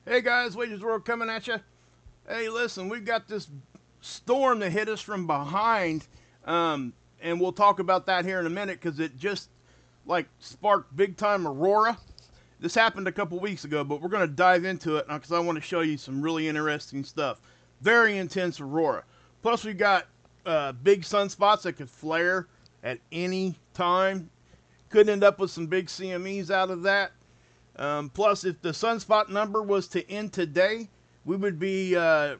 Hey guys, Wages World coming at you. Hey, listen, we've got this storm that hit us from behind, and we'll talk about that here in a minute because it just like sparked big time Aurora. This happened a couple weeks ago, but we're going to dive into it because I want to show you some really interesting stuff. Very intense Aurora. Plus, we got big sunspots that could flare at any time. Could end up with some big CMEs out of that. Plus, if the sunspot number was to end today, we would be the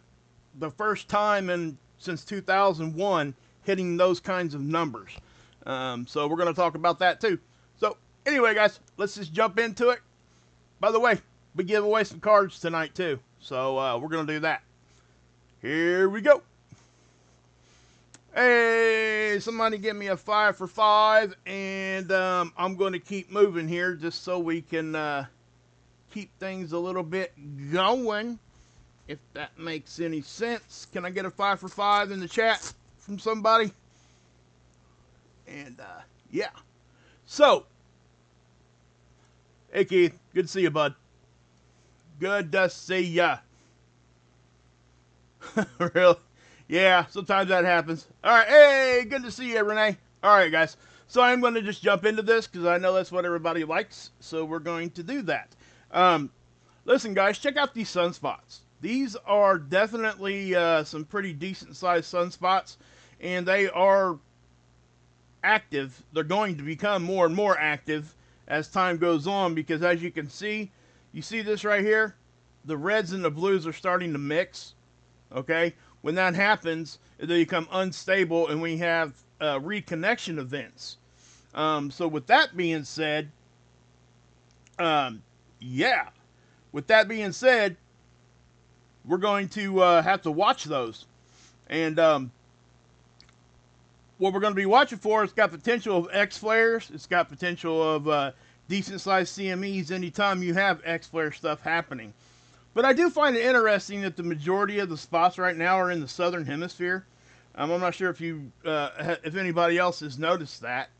first time since 2001 hitting those kinds of numbers. So we're going to talk about that too. So anyway, guys, let's just jump into it. By the way, we give away some cards tonight too. So we're going to do that. Here we go. Hey, somebody give me a 5 for 5, and I'm going to keep moving here just so we can keep things a little bit going, if that makes any sense. Can I get a 5 for 5 in the chat from somebody? And yeah. So, hey Keith, good to see you, bud. Good to see ya. Really? Yeah, sometimes that happens. Alright, hey, good to see you, Renee. Alright, guys. So I'm going to just jump into this because I know that's what everybody likes. So we're going to do that. Listen, guys, check out these sunspots. These are definitely some pretty decent-sized sunspots, and they are active. They're going to become more and more active as time goes on because, as you can see, you see this right here? The reds and the blues are starting to mix, okay? When that happens, they become unstable, and we have reconnection events. So with that being said, yeah. With that being said, we're going to have to watch those. And what we're going to be watching for, it's got potential of X flares. It's got potential of decent-sized CMEs anytime you have X flare stuff happening. But I do find it interesting that the majority of the spots right now are in the southern hemisphere. I'm not sure if anybody else has noticed that.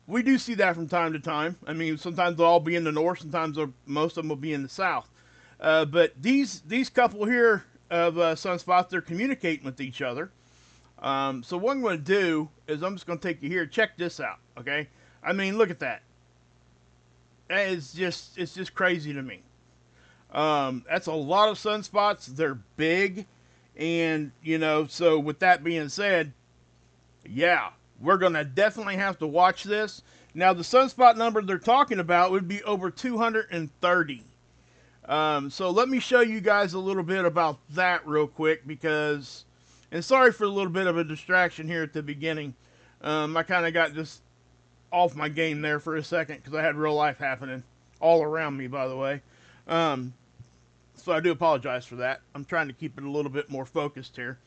We do see that from time to time. I mean, sometimes they'll all be in the north, sometimes most of them will be in the south. But these couple here of sunspots, they're communicating with each other. So what I'm going to do is I'm just going to take you here. Check this out, okay? I mean, look at that. It's just crazy to me. That's a lot of sunspots. They're big, and so with that being said, yeah, we're gonna definitely have to watch this. Now, the sunspot number they're talking about would be over 230. So let me show you guys a little bit about that real quick because, and sorry for a little bit of a distraction here at the beginning. I kind of got just off my game there for a second because I had real life happening all around me, by the way. So I do apologize for that. I'm trying to keep it a little bit more focused here.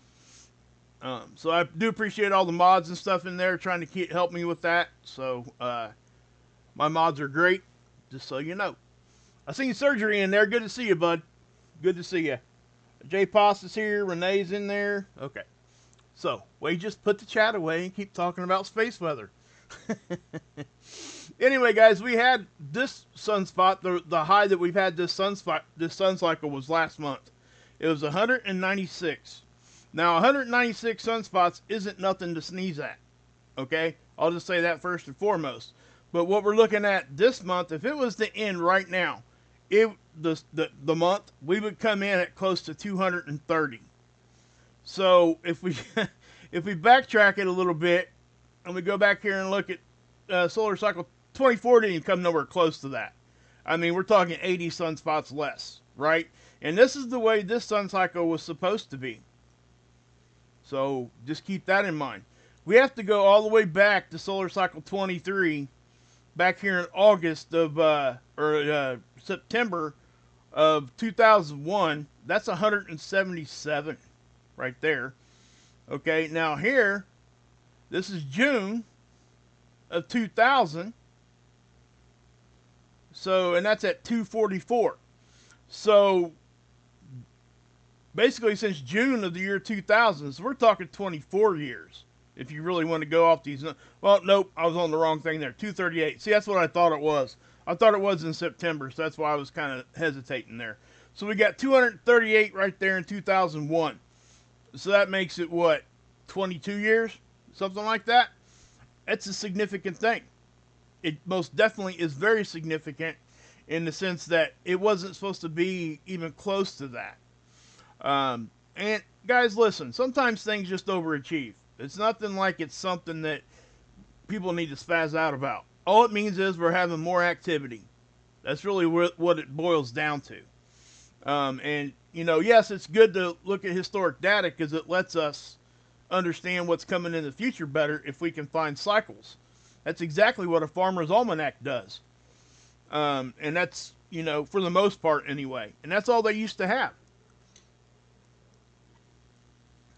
So I do appreciate all the mods and stuff in there trying to help me with that. So my mods are great, just so you know. I seen surgery in there. Good to see you, bud. Good to see you. J Post is here. Renee's in there. Okay. So we just put the chat away and keep talking about space weather. Anyway, guys, we had this sunspot. The high that we've had this sun cycle was last month. It was 196. Now, 196 sunspots isn't nothing to sneeze at. Okay, I'll just say that first and foremost. But what we're looking at this month, if it was to end right now, the month we would come in at close to 230. So if we if we backtrack it a little bit and we go back here and look at solar cycle 24, didn't even come nowhere close to that. I mean, we're talking 80 sunspots less, right? And this is the way this sun cycle was supposed to be. So just keep that in mind. We have to go all the way back to solar cycle 23, back here in August of September of 2001. That's 177 right there. Okay, now here, this is June of 2000. So, and that's at 244. So, basically since June of the year 2000, so we're talking 24 years. If you really want to go off these, well, nope, I was on the wrong thing there. 238. See, that's what I thought it was. I thought it was in September, so that's why I was kind of hesitating there. So we got 238 right there in 2001. So that makes it what, 22 years, something like that. That's a significant thing. It most definitely is very significant in the sense that it wasn't supposed to be even close to that. And guys, listen, sometimes things just overachieve. It's nothing like it's something that people need to spaz out about. All it means is we're having more activity. That's really what it boils down to. And, you know, yes, it's good to look at historic data because it lets us understand what's coming in the future better if we can find cycles. That's exactly what a farmer's almanac does. And that's, you know, for the most part anyway. And that's all they used to have.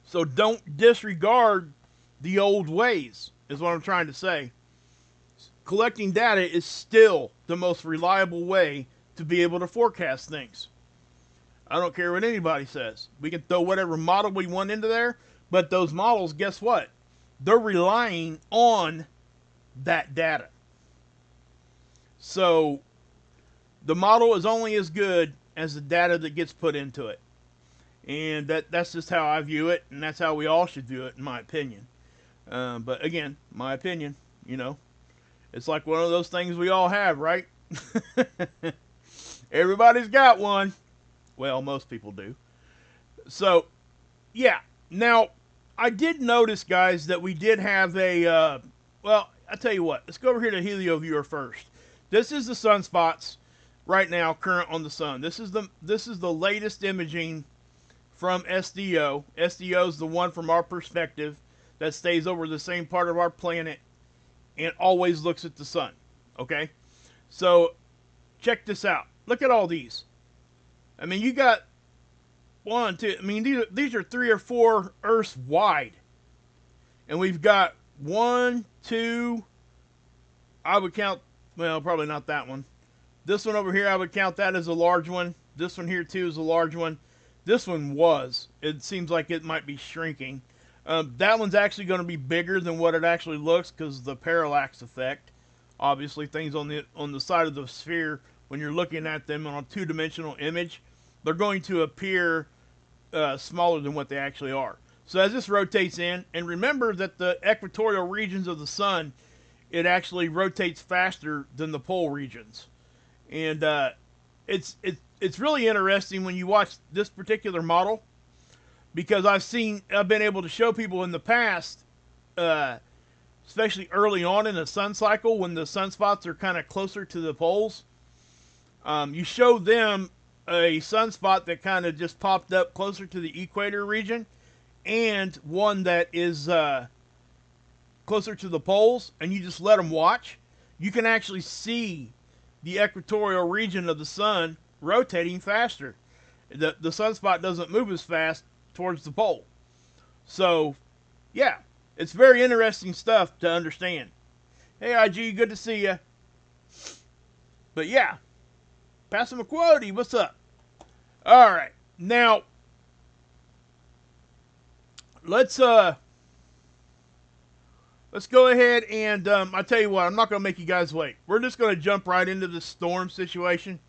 So don't disregard the old ways, is what I'm trying to say. Collecting data is still the most reliable way to be able to forecast things. I don't care what anybody says. We can throw whatever model we want into there, but those models, guess what? They're relying on that data. So the model is only as good as the data that gets put into it. And that's just how I view it, and that's how we all should view it, in my opinion. But again, my opinion, you know, it's like one of those things we all have, right? Everybody's got one. Well, most people do. So, yeah. Now, I did notice, guys, that we did have a, well, I'll tell you what. Let's go over here to Helioviewer first. This is the sunspots right now, current on the sun. This is the latest imaging from SDO. SDO is the one from our perspective that stays over the same part of our planet and always looks at the sun. Okay? So, check this out. Look at all these. I mean, you got one, two, I mean, these are 3 or 4 Earths wide. And we've got 1, 2, I would count, well, probably not that one. This one over here, I would count that as a large one. This one here, too, is a large one. This one was. It seems like it might be shrinking. That one's actually going to be bigger than what it actually looks because of the parallax effect. Obviously, things on the side of the sphere, when you're looking at them on a two-dimensional image, they're going to appear smaller than what they actually are. So as this rotates in, and remember that the equatorial regions of the sun, it actually rotates faster than the pole regions. And it's really interesting when you watch this particular model, because I've been able to show people in the past, especially early on in the sun cycle when the sunspots are kind of closer to the poles. You show them a sunspot that kind of just popped up closer to the equator region and one that is closer to the poles, and you just let them watch. You can actually see the equatorial region of the sun rotating faster. The sunspot doesn't move as fast towards the pole. So, yeah, it's very interesting stuff to understand. Hey, IG, good to see you. But yeah, Passamaquoddy, what's up? All right, now let's go ahead and I tell you what, I'm not gonna make you guys wait. We're just gonna jump right into the storm situation.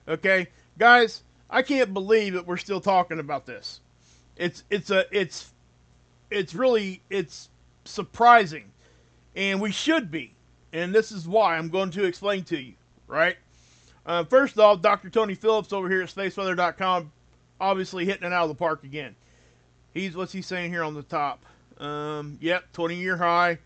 Okay, guys, I can't believe that we're still talking about this. It's really surprising, and we should be, and this is why I'm going to explain to you. Right. First off, Dr. Tony Phillips over here at spaceweather.com, obviously hitting it out of the park again. What's he saying here on the top? Yep, 20-year high.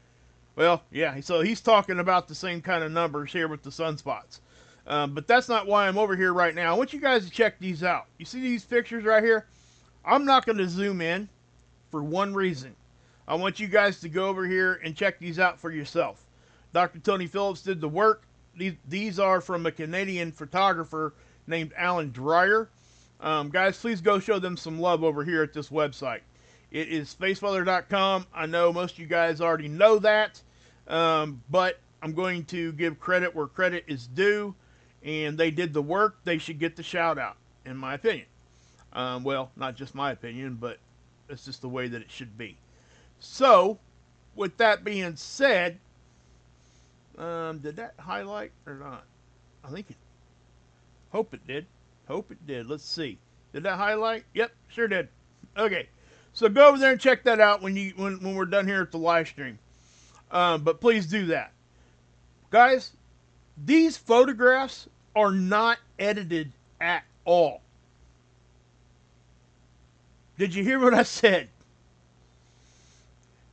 Well, yeah, so he's talking about the same kind of numbers here with the sunspots. But that's not why I'm over here right now. I want you guys to check these out. You see these pictures right here? I'm not going to zoom in for one reason. I want you guys to go over here and check these out for yourself. Dr. Tony Phillips did the work. These are from a Canadian photographer named Alan Dreyer. Guys, please go show them some love over here at this website. It is spaceweather.com. I know most of you guys already know that, but I'm going to give credit where credit is due, and they did the work. They should get the shout out, in my opinion. Well, not just my opinion, but it's just the way that it should be. So, with that being said, did that highlight or not? I think it. Hope it did. Hope it did. Let's see. Did that highlight? Yep, sure did. Okay, so go over there and check that out when we're done here at the live stream. But please do that, guys. These photographs are not edited at all. Did you hear what I said?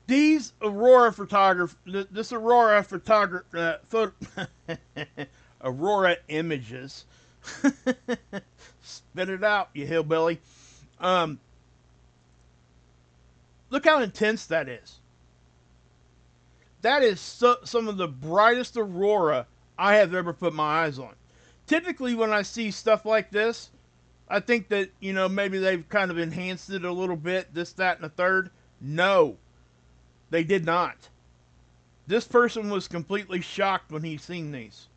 These Aurora this Aurora Aurora images. Spit it out, you hillbilly. Look how intense that is. That is some of the brightest Aurora I have ever put my eyes on. Typically, when I see stuff like this, I think that, you know, maybe they've kind of enhanced it a little bit, this, that, and the third. No, they did not. This person was completely shocked when he seen these.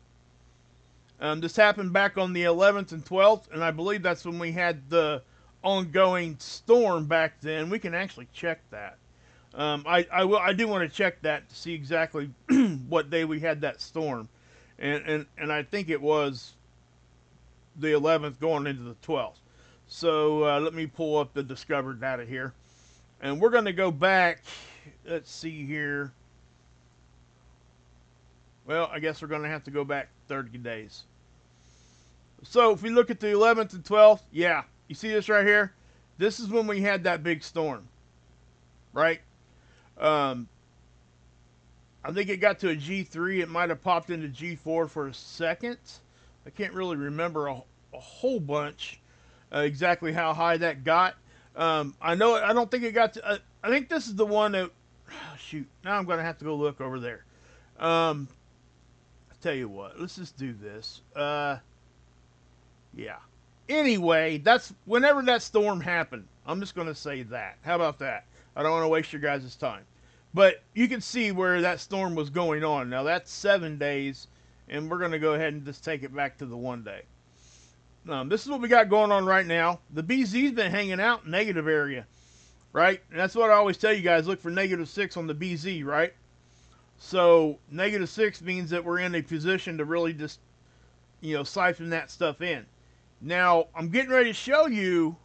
This happened back on the 11th and 12th, and I believe that's when we had the ongoing storm back then. We can actually check that. I do want to check that to see exactly what day we had that storm, and I think it was the 11th going into the 12th. So let me pull up the discovered data here, and we're going to go back. Let's see here. Well, I guess we're going to have to go back 30 days. So if we look at the 11th and 12th, yeah, you see this right here? This is when we had that big storm, right? I think it got to a G3. It might have popped into G4 for a second. I can't really remember a whole bunch exactly how high that got. I know I don't think it got to. I think this is the one that. Shoot! Now I'm going to have to go look over there. I'll tell you what. Let's just do this. Yeah. Anyway, that's whenever that storm happened. I'm just going to say that. How about that? I don't want to waste your guys' time. But you can see where that storm was going on. Now that's 7 days, and we're going to go ahead and just take it back to the 1 day. This is what we got going on right now. The BZ's been hanging out in negative area, right? And that's what I always tell you guys. Look for -6 on the BZ, right? So -6 means that we're in a position to really just, you know, siphon that stuff in. Now, I'm getting ready to show you.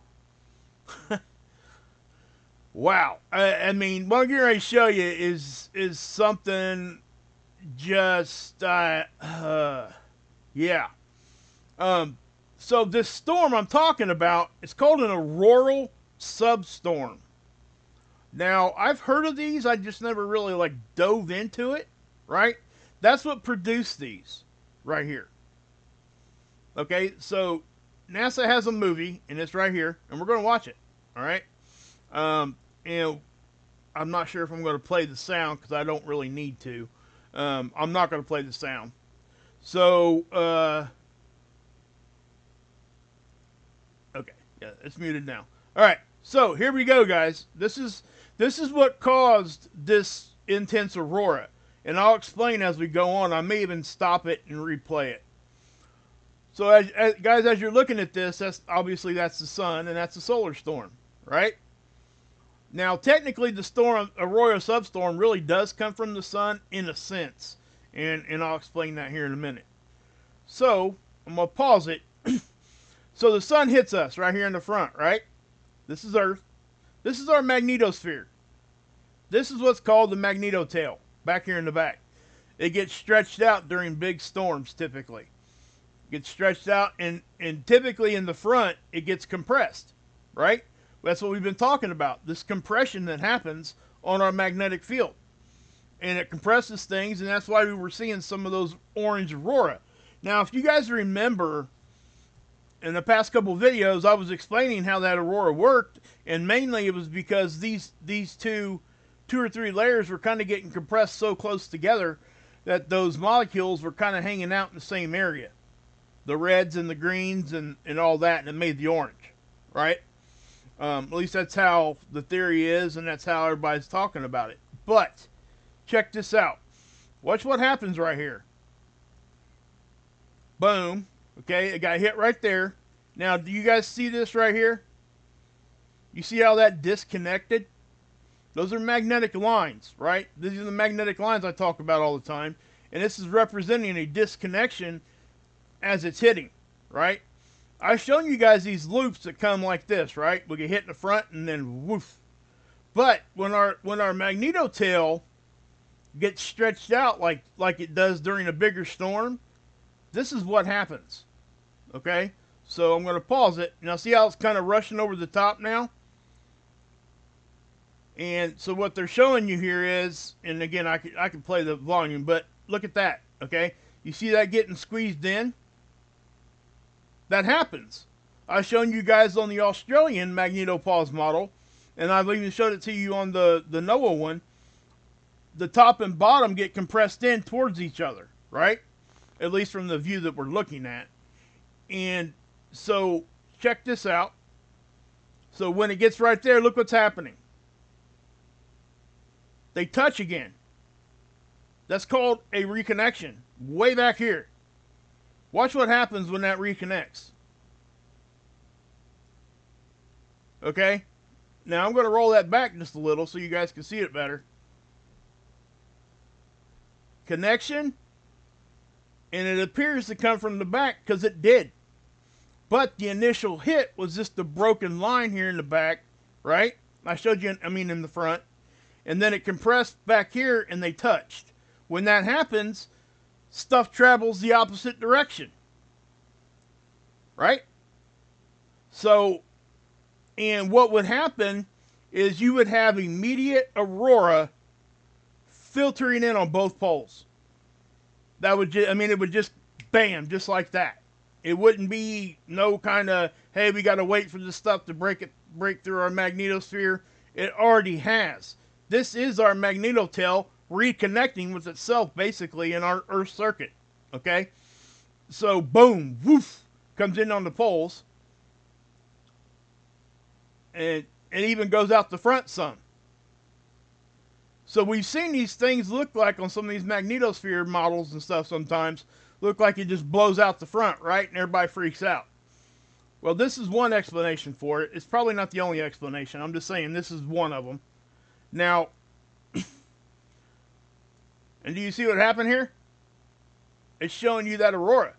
Wow. I mean, what I'm getting ready to show you is something just, yeah. So this storm I'm talking about, it's called an Auroral substorm. Now, I've heard of these. I just never really, like, dove into it, right? That's what produced these right here. Okay, so NASA has a movie, and it's right here, and we're going to watch it, all right? And I'm not sure if I'm going to play the sound because I don't really need to. I'm not going to play the sound. So, okay, yeah, it's muted now. All right, so here we go, guys. This is what caused this intense aurora, and I'll explain as we go on. I may even stop it and replay it. So, guys, as you're looking at this, that's obviously that's the sun, and that's a solar storm, right? Now, technically, the storm, Aurora substorm, really does come from the sun in a sense, and I'll explain that here in a minute. So, I'm going to pause it. So, the sun hits us right here in the front, right? This is Earth. This is our magnetosphere. This is what's called the magnetotail, back here in the back. It gets stretched out during big storms, typically. It gets stretched out, and typically in the front, it gets compressed, right? That's what we've been talking about, this compression that happens on our magnetic field. And it compresses things, and that's why we were seeing some of those orange aurora. Now, if you guys remember, in the past couple of videos, I was explaining how that aurora worked, and mainly it was because these two or three layers were kind of getting compressed so close together that those molecules were kind of hanging out in the same area. The reds and the greens and all that, and it made the orange, right? At least that's how the theory is, and that's how everybody's talking about it. But, check this out. Watch what happens right here. Boom. Okay, it got hit right there. Now, do you guys see this right here? You see how that disconnected? Those are magnetic lines, right? These are the magnetic lines I talk about all the time. And this is representing a disconnection as it's hitting, right? I've shown you guys these loops that come like this, right? We get hit in the front and then woof. But when our magnetotail gets stretched out like it does during a bigger storm, this is what happens. Okay? So I'm going to pause it. Now see how it's kind of rushing over the top now? And so what they're showing you here is, and again, I can play the volume, but look at that, okay? You see that getting squeezed in? That happens. I've shown you guys on the Australian magnetopause model, and I've even showed it to you on the NOAA one. The top and bottom get compressed in towards each other, right? At least from the view that we're looking at. And so, check this out. So when it gets right there, look what's happening. They touch again. That's called a reconnection. Way back here. Watch what happens when that reconnects. Okay? Now I'm going to roll that back just a little so you guys can see it better. Connection. And it appears to come from the back because it did. But the initial hit was just the broken line here in the back. Right? I showed you, in the front. And then it compressed back here and they touched. When that happens, stuff travels the opposite direction. Right? So, and what would happen is you would have immediate aurora filtering in on both poles. That would it would just bam, just like that. It wouldn't be no kind of, hey, we got to wait for this stuff to break through our magnetosphere. It already has. This is our magnetotail reconnecting with itself, basically, in our Earth circuit. Okay? So, boom, woof, comes in on the poles. And it even goes out the front some. So we've seen these things look like on some of these magnetosphere models and stuff sometimes, look like it just blows out the front, right? And everybody freaks out. Well, this is one explanation for it. It's probably not the only explanation. I'm just saying this is one of them. Now, and do you see what happened here? It's showing you that aurora.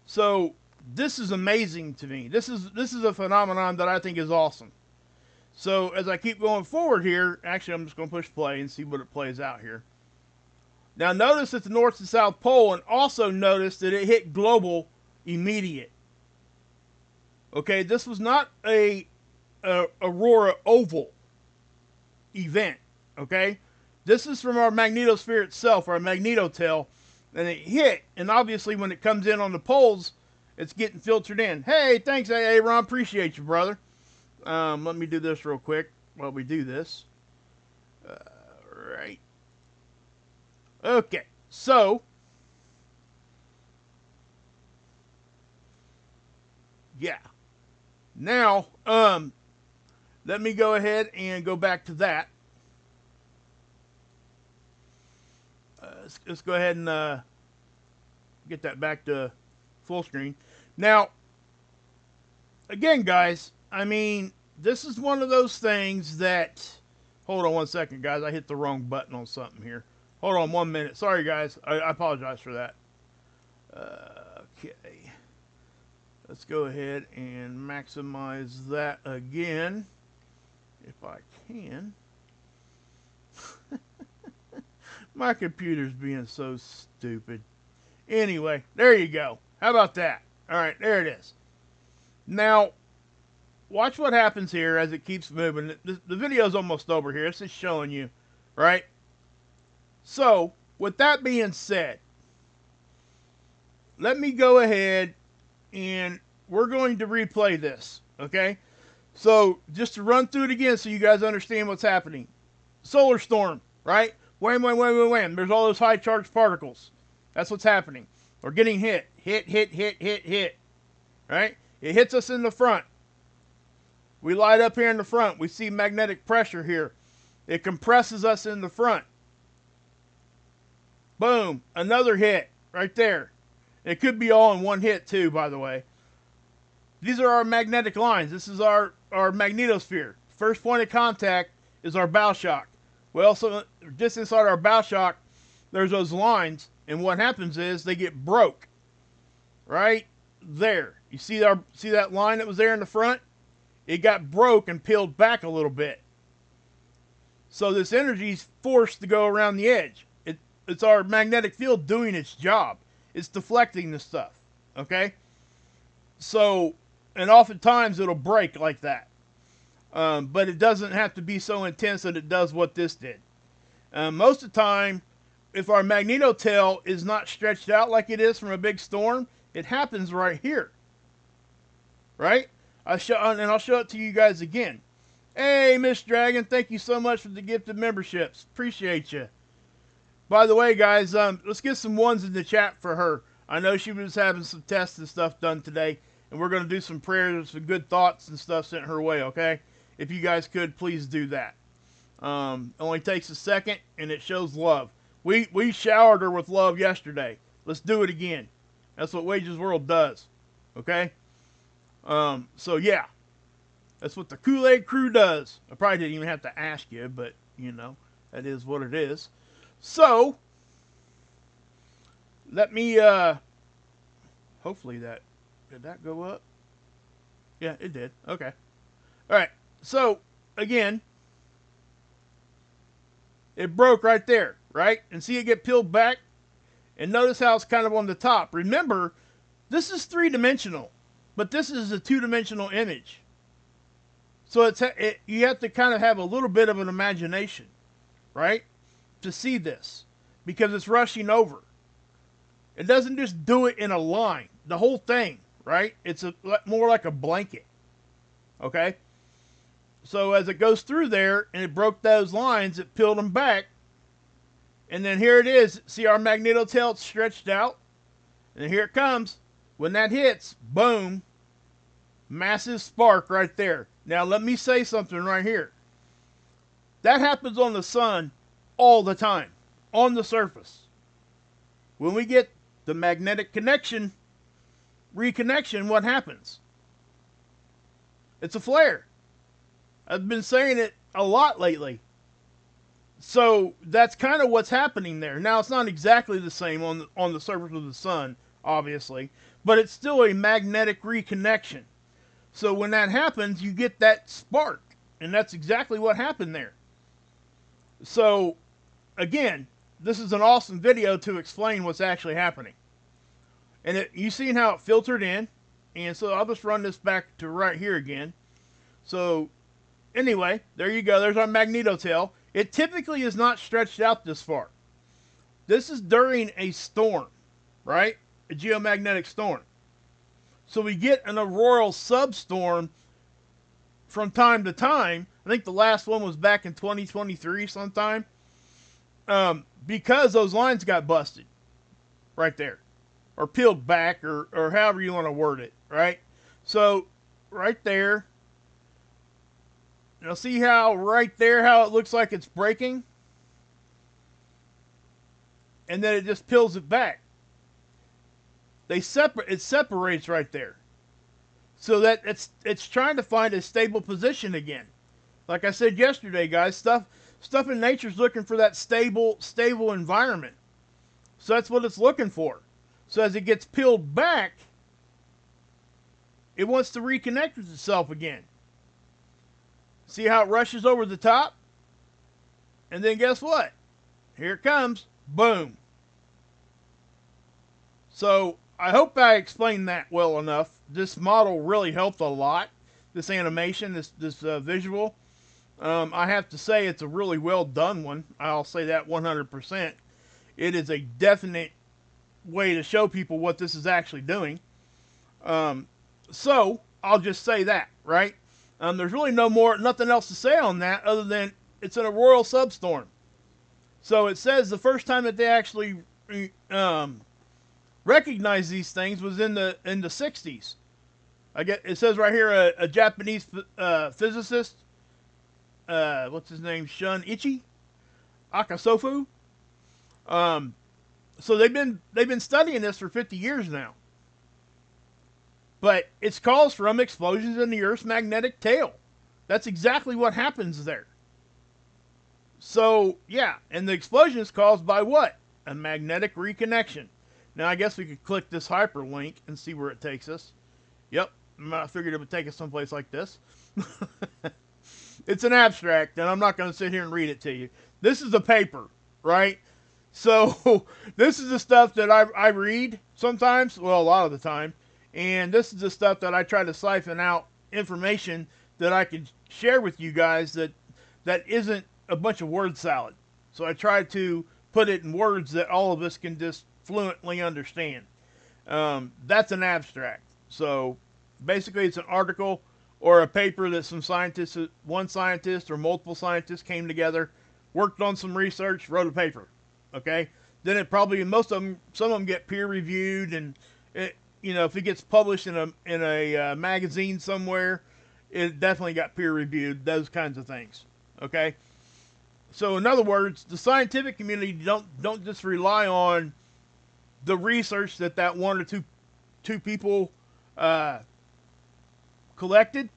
So this is amazing to me. This is a phenomenon that I think is awesome. So as I keep going forward here, actually I'm just going to push play and see what it plays out here. Now notice at the North and South Pole, and also notice that it hit global immediate. Okay, this was not a aurora oval event. Okay, this is from our magnetosphere itself, our magnetotail, and it hit. And obviously, when it comes in on the poles, it's getting filtered in. Hey, thanks, Aaron. Appreciate you, brother. Let me do this real quick while we do this. Right. Okay, so yeah. Now, let me go ahead and go back to that. Let's go ahead and get that back to full screen. Now, again, guys, this is one of those things that... Hold on one second, guys. I hit the wrong button on something here. Hold on 1 minute. Sorry, guys. I apologize for that. Okay. Let's go ahead and maximize that again, if I can. My computer's being so stupid. Anyway, there you go. How about that? All right, there it is. Now, watch what happens here as it keeps moving. The video's almost over here. It's just showing you, right? So, with that being said, let me go ahead and we're going to replay this, okay? So, just to run through it again so you guys understand what's happening. Solar storm, right? Wham, wham, wham, wham, wham. There's all those high charged particles. That's what's happening. We're getting hit. Hit, hit, hit, hit, hit. Right? It hits us in the front. We light up here in the front. We see magnetic pressure here. It compresses us in the front. Boom. Another hit right there. It could be all in one hit too, by the way. These are our magnetic lines. This is our magnetosphere. first point of contact is our bow shock. Well, so just inside our bow shock, there's those lines, and what happens is they get broke. Right there. You see that line that was there in the front? It got broke and peeled back a little bit. So this energy is forced to go around the edge. It's our magnetic field doing its job. It's deflecting the stuff. Okay? So, and oftentimes it'll break like that. But it doesn't have to be so intense that it does what this did. Most of the time, if our magnetotail is not stretched out like it is from a big storm, it happens right here. Right? I'll show it to you guys again. Hey, Miss Dragon, thank you so much for the gifted memberships. Appreciate you. By the way, guys, let's get some ones in the chat for her. I know she was having some tests and stuff done today, and we're going to do some prayers, some good thoughts and stuff sent her way, okay? If you guys could, please do that. Only takes a second, and it shows love. We showered her with love yesterday. Let's do it again. That's what Wages World does, okay? So, yeah. That's what the Kool-aid Krew does. I probably didn't even have to ask you, but, you know, that is what it is. So, let me, hopefully did that go up? Yeah, it did. Okay. Alright, so, again, it broke right there, right? And see it get peeled back? And notice how it's kind of on the top. Remember, this is three-dimensional, but this is a two-dimensional image. So you have to kind of have a little bit of an imagination, right, to see this, because it's rushing over. It doesn't just do it in a line, the whole thing, right? It's more like a blanket, okay? So as it goes through there and it broke those lines, it peeled them back, and then here it is. See our magnetotail stretched out, and here it comes. When that hits, boom, massive spark right there. Now, let me say something right here. That happens on the sun all the time, on the surface. When we get the magnetic connection, reconnection, what happens? It's a flare. I've been saying it a lot lately. So, that's kind of what's happening there. Now, it's not exactly the same on the surface of the sun, obviously, but it's still a magnetic reconnection. So when that happens, you get that spark. And that's exactly what happened there. So, again, this is an awesome video to explain what's actually happening. And you seen how it filtered in. And so I'll just run this back to right here again. So, anyway, there you go. There's our magnetotail. It typically is not stretched out this far. This is during a storm, right? A geomagnetic storm. So we get an auroral substorm from time to time. I think the last one was back in 2023 sometime. Because those lines got busted right there. Or peeled back, or however you want to word it, right? So, right there. Now see how right there, how it looks like it's breaking? And then it just peels it back. It separates right there. So that it's trying to find a stable position again. Like I said yesterday, guys, stuff in nature's looking for that stable environment. So that's what it's looking for. So as it gets peeled back, it wants to reconnect with itself again. See how it rushes over the top? And then guess what? Here it comes. Boom. So I hope I explained that well enough. This model really helped a lot. This animation, this visual. I have to say it's a really well done one. I'll say that 100%. It is a definite way to show people what this is actually doing. So I'll just say that, right? There's really nothing else to say on that other than it's an auroral substorm. So it says the first time that they actually recognized these things was in the 60s. It says right here a Japanese physicist, what's his name, Shunichi Akasofu. So they've been studying this for 50 years now. But it's caused from explosions in the Earth's magnetic tail. That's exactly what happens there. So, yeah, and the explosion is caused by what? A magnetic reconnection. Now, I guess we could click this hyperlink and see where it takes us. Yep, I figured it would take us someplace like this. It's an abstract, and I'm not going to sit here and read it to you. This is a paper, right? So, this is the stuff that I read sometimes, well, a lot of the time, and this is the stuff that I try to siphon out information that I can share with you guys that isn't a bunch of word salad. So I try to put it in words that all of us can just fluently understand. That's an abstract. So basically it's an article or a paper that some scientists, one scientist or multiple scientists came together, worked on some research, wrote a paper. Okay? Then it probably, most of them, some of them get peer reviewed, and it, you know, if it gets published in a magazine somewhere, it definitely got peer reviewed, those kinds of things. Okay? So in other words, the scientific community don't just rely on the research that one or two people collected,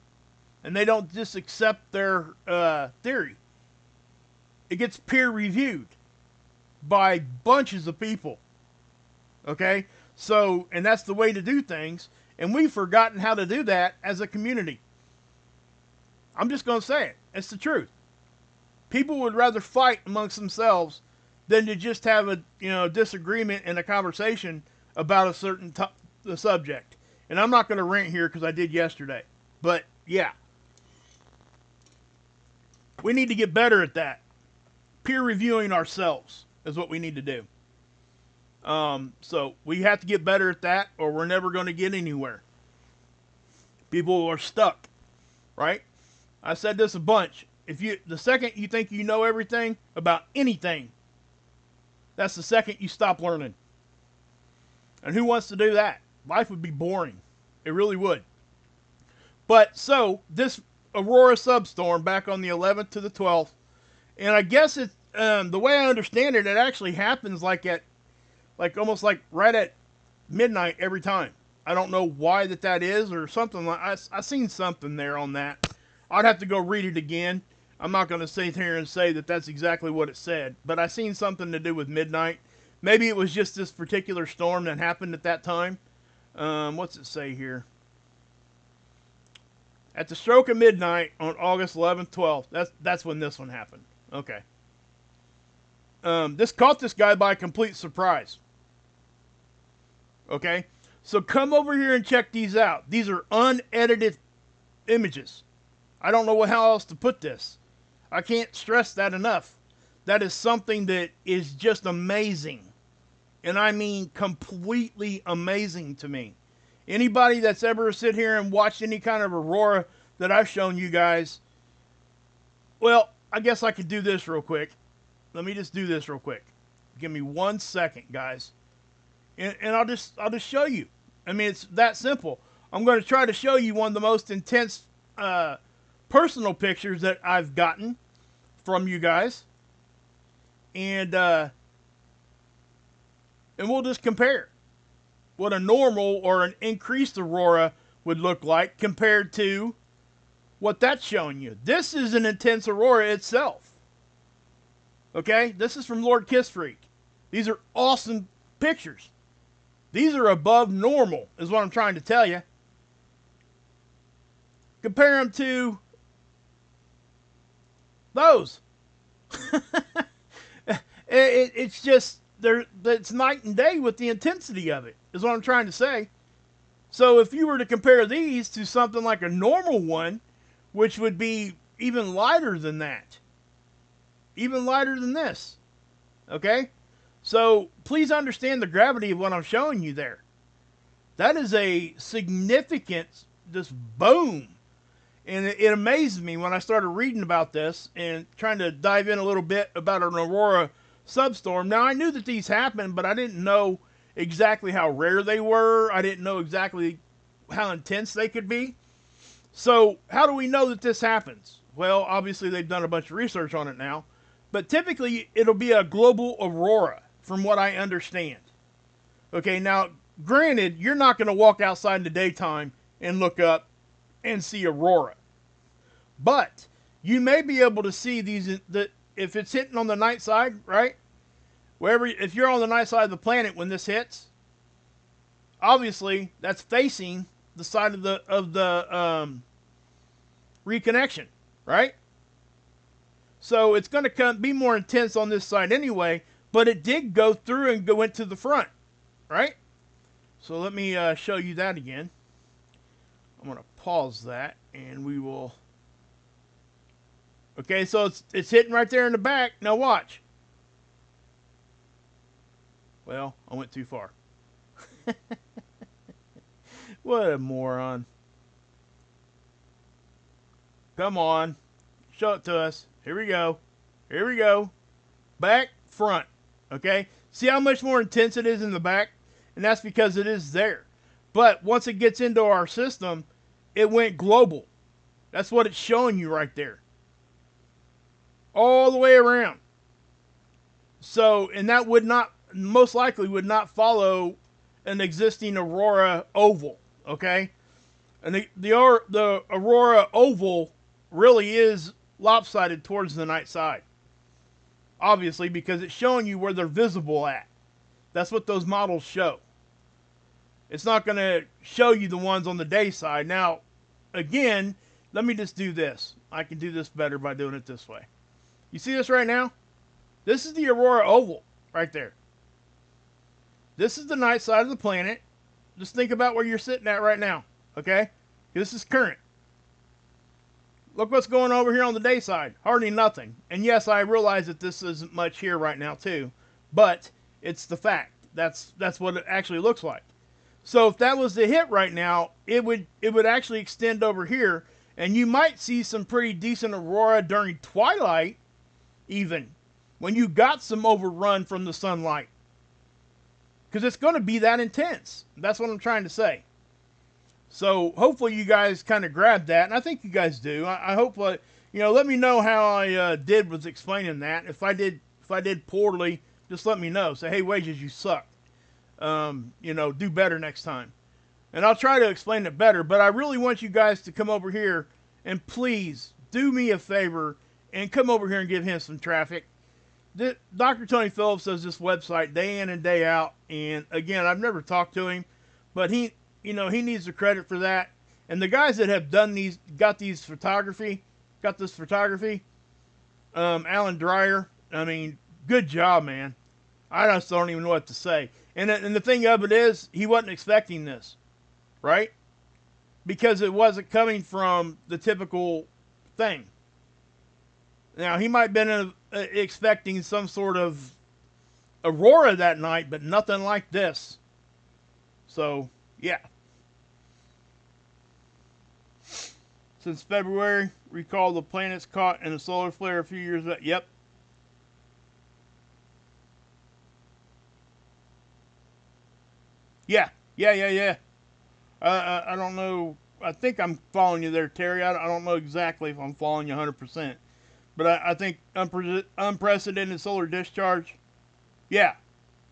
and they don't just accept their theory. It gets peer reviewed by bunches of people. Okay? So, and that's the way to do things, and we've forgotten how to do that as a community. I'm just going to say it. It's the truth. People would rather fight amongst themselves than to just have a disagreement and a conversation about a certain subject. And I'm not going to rant here because I did yesterday. But yeah, we need to get better at that. Peer reviewing ourselves is what we need to do. So we have to get better at that, or we're never going to get anywhere. People are stuck, right? I said this a bunch. The second you think you know everything about anything, that's the second you stop learning. And who wants to do that? Life would be boring. It really would. But so this Aurora substorm back on the 11th to the 12th, and I guess it's the way I understand it, it actually happens almost like right at midnight every time. I don't know why that is, or something like I seen something there on that. I'd have to go read it again. I'm not going to sit here and say that that's exactly what it said, but I seen something to do with midnight. Maybe it was just this particular storm that happened at that time. What's it say here? At the stroke of midnight on August 11th, 12th. That's when this one happened. Okay. This caught this guy by complete surprise. Okay? So come over here and check these out. These are unedited images. I don't know how else to put this. I can't stress that enough. That is something that is just amazing. And I mean completely amazing to me. Anybody that's ever sit here and watched any kind of aurora that I've shown you guys, well, I guess I could do this real quick. Let me just do this real quick. Give me 1 second, guys. And I'll just show you. I mean, it's that simple. I'm going to try to show you one of the most intense personal pictures that I've gotten from you guys, and we'll just compare what a normal or an increased aurora would look like compared to what that's showing you. This is an intense aurora itself. Okay, this is from Lord Kiss Freak. These are awesome pictures. These are above normal, is what I'm trying to tell you. Compare them to those. It's just, it's night and day with the intensity of it, is what I'm trying to say. So if you were to compare these to something like a normal one, which would be even lighter than that, even lighter than this, okay? So please understand the gravity of what I'm showing you there. That is a significant, just boom. And it amazed me when I started reading about this and trying to dive in a little bit about an Aurora substorm. Now, I knew that these happened, but I didn't know exactly how rare they were. I didn't know exactly how intense they could be. So, how do we know that this happens? Well, obviously, they've done a bunch of research on it now. But typically, it'll be a global aurora, from what I understand. Okay, now, granted, you're not going to walk outside in the daytime and look up and see aurora. But you may be able to see these, if it's hitting on the night side, right? Wherever, if you're on the night side of the planet when this hits, obviously that's facing the side of the reconnection, right? So it's going to be more intense on this side anyway, but it did go through and go into the front, right? So let me show you that again. I'm going to pause that, and we will... Okay, so it's hitting right there in the back. Now watch. Well, I went too far. What a moron. Come on. Show it to us. Here we go. Here we go. Back, front. Okay? See how much more intense it is in the back? And that's because it is there. But once it gets into our system, it went global. That's what it's showing you right there. All the way around. So, and that would not, most likely would not follow an existing Aurora oval. Okay? And the Aurora oval really is lopsided towards the night side. Obviously, because it's showing you where they're visible at. That's what those models show. It's not going to show you the ones on the day side. Now, again, let me just do this. I can do this better by doing it this way. You see this right now? This is the Aurora oval right there. This is the night side of the planet. Just think about where you're sitting at right now. Okay? This is current. Look what's going over here on the day side. Hardly nothing. And yes, I realize that this isn't much here right now too. But it's the fact. That's what it actually looks like. So if that was the hit right now, it would actually extend over here. And you might see some pretty decent aurora during twilight even. When you got some overrun from the sunlight. Because it's going to be that intense. That's what I'm trying to say. So hopefully you guys kind of grabbed that, and I think you guys do. I hope, let me know how I did with explaining that. If I did poorly, just let me know. Say, hey, Wages, you suck. Do better next time. And I'll try to explain it better, but I really want you guys to come over here and please do me a favor and come over here and give him some traffic. Dr. Tony Phillips does this website day in and day out, and again, I've never talked to him, but he needs the credit for that. And the guys that have done got this photography, Alan Dreyer, I mean, good job, man. I just don't even know what to say. And the thing of it is, he wasn't expecting this, right? Because it wasn't coming from the typical thing. Now, he might have been expecting some sort of aurora that night, but nothing like this. So, yeah. Since February, recall the planets caught in a solar flare a few years back. Yep. Yeah. I don't know. I think I'm following you there, Terry. I don't know exactly if I'm following you 100%. But I think unprecedented solar discharge. Yeah,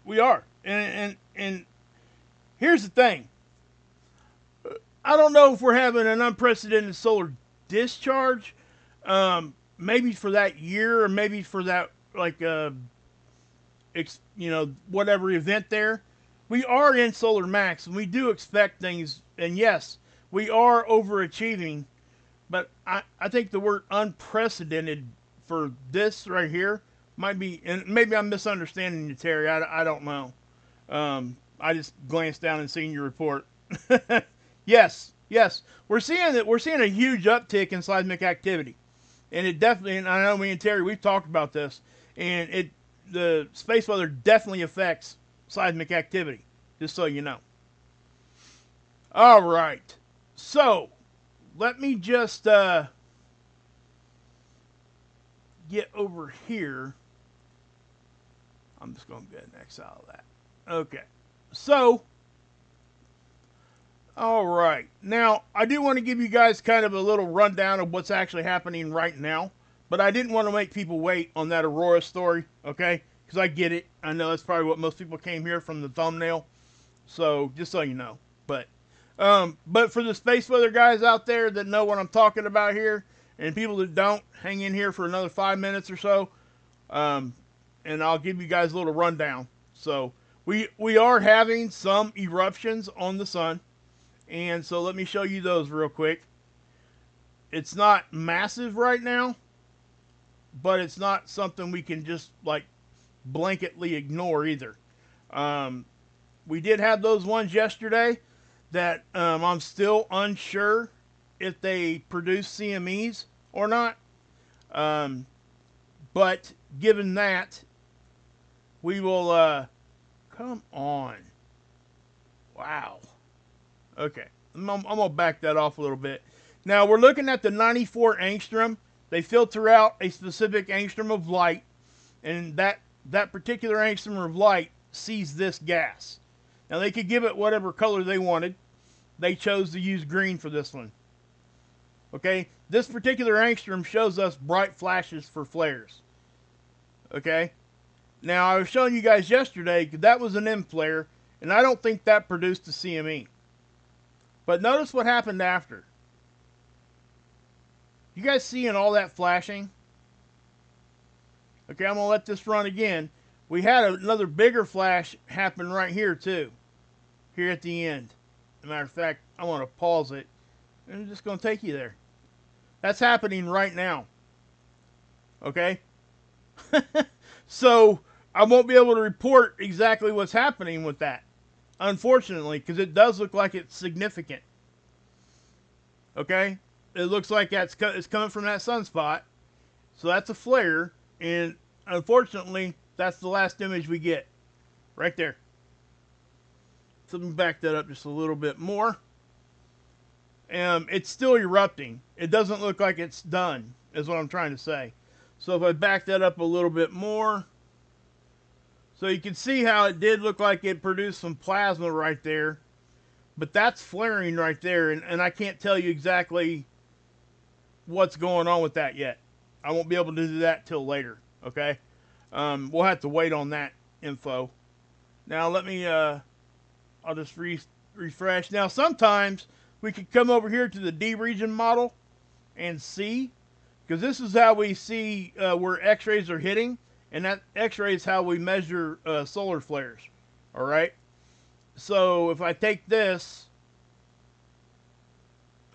we are. And here's the thing. I don't know if we're having an unprecedented solar discharge. Maybe for that year, or maybe for that, whatever event there. We are in solar max, and we do expect things. And yes, we are overachieving. But I think the word unprecedented for this right here might be, and maybe I'm misunderstanding you, Terry. I don't know. I just glanced down and seen your report. Yes. We're seeing a huge uptick in seismic activity, and it definitely. And I know me and Terry, we've talked about this, and the space weather definitely affects seismic activity. Just so you know. All right. So let me just get over here. I'm just going to get an X out of that. Okay. So, all right. Now, I do want to give you guys kind of a little rundown of what's actually happening right now. But I didn't want to make people wait on that Aurora story, okay? Because I get it. I know that's probably what most people came here from the thumbnail. So, just so you know. But for the space weather guys out there that know what I'm talking about here, And people that don't, hang in here for another 5 minutes or so, and I'll give you guys a little rundown. So we are having some eruptions on the sun, and so let me show you those real quick. It's not massive right now, but it's not something we can just like blanketly ignore either. We did have those ones yesterday that I'm still unsure if they produce CMEs or not. But given that, we will, come on. Wow. Okay. I'm going to back that off a little bit. Now, we're looking at the 94 angstrom. They filter out a specific angstrom of light, and that particular angstrom of light sees this gas. Now, they could give it whatever color they wanted. They chose to use green for this one. Okay? This particular angstrom shows us bright flashes for flares. Okay? Now, I was showing you guys yesterday that was an M flare, and I don't think that produced a CME. But notice what happened after. You guys seeing all that flashing? Okay, I'm going to let this run again. We had another bigger flash happen right here too. Here at the end. As a matter of fact, I want to pause it. And I'm just going to take you there. That's happening right now. Okay? So, I won't be able to report exactly what's happening with that. Unfortunately, because it does look like it's significant. Okay? It looks like it's coming from that sunspot. So that's a flare. And unfortunately, that's the last image we get. Right there. So let me back that up just a little bit more. It's still erupting. It doesn't look like it's done, is what I'm trying to say. So if I back that up a little bit more. So you can see how it did look like it produced some plasma right there. But that's flaring right there. And I can't tell you exactly what's going on with that yet. I won't be able to do that till later. Okay? We'll have to wait on that info. Now let me, I'll just refresh. Now sometimes we could come over here to the D region model and see. Because this is how we see where X-rays are hitting. And that X-ray is how we measure solar flares. Alright? So if I take this.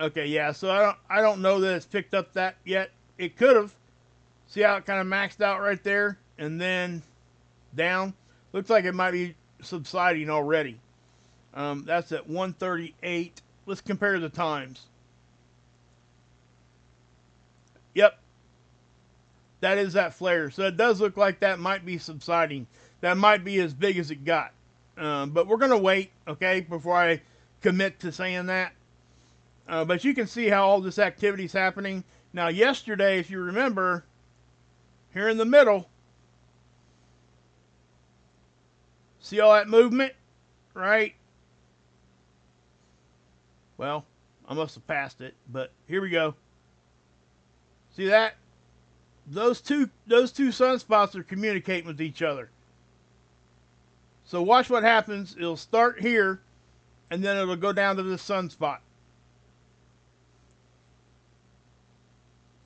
Okay, yeah, so I don't know that it's picked up that yet. It could have. See how it kind of maxed out right there? And then down. Looks like it might be subsiding already. That's at 138. Let's compare the times. Yep. That is that flare. So it does look like that might be subsiding. That might be as big as it got. But we're going to wait, okay, before I commit to saying that. But you can see how all this activity is happening. Now, yesterday, if you remember, here in the middle, see all that movement, right? Well, I must have passed it, but here we go. See that? Those two sunspots are communicating with each other. So watch what happens. It'll start here, and then it'll go down to this sunspot.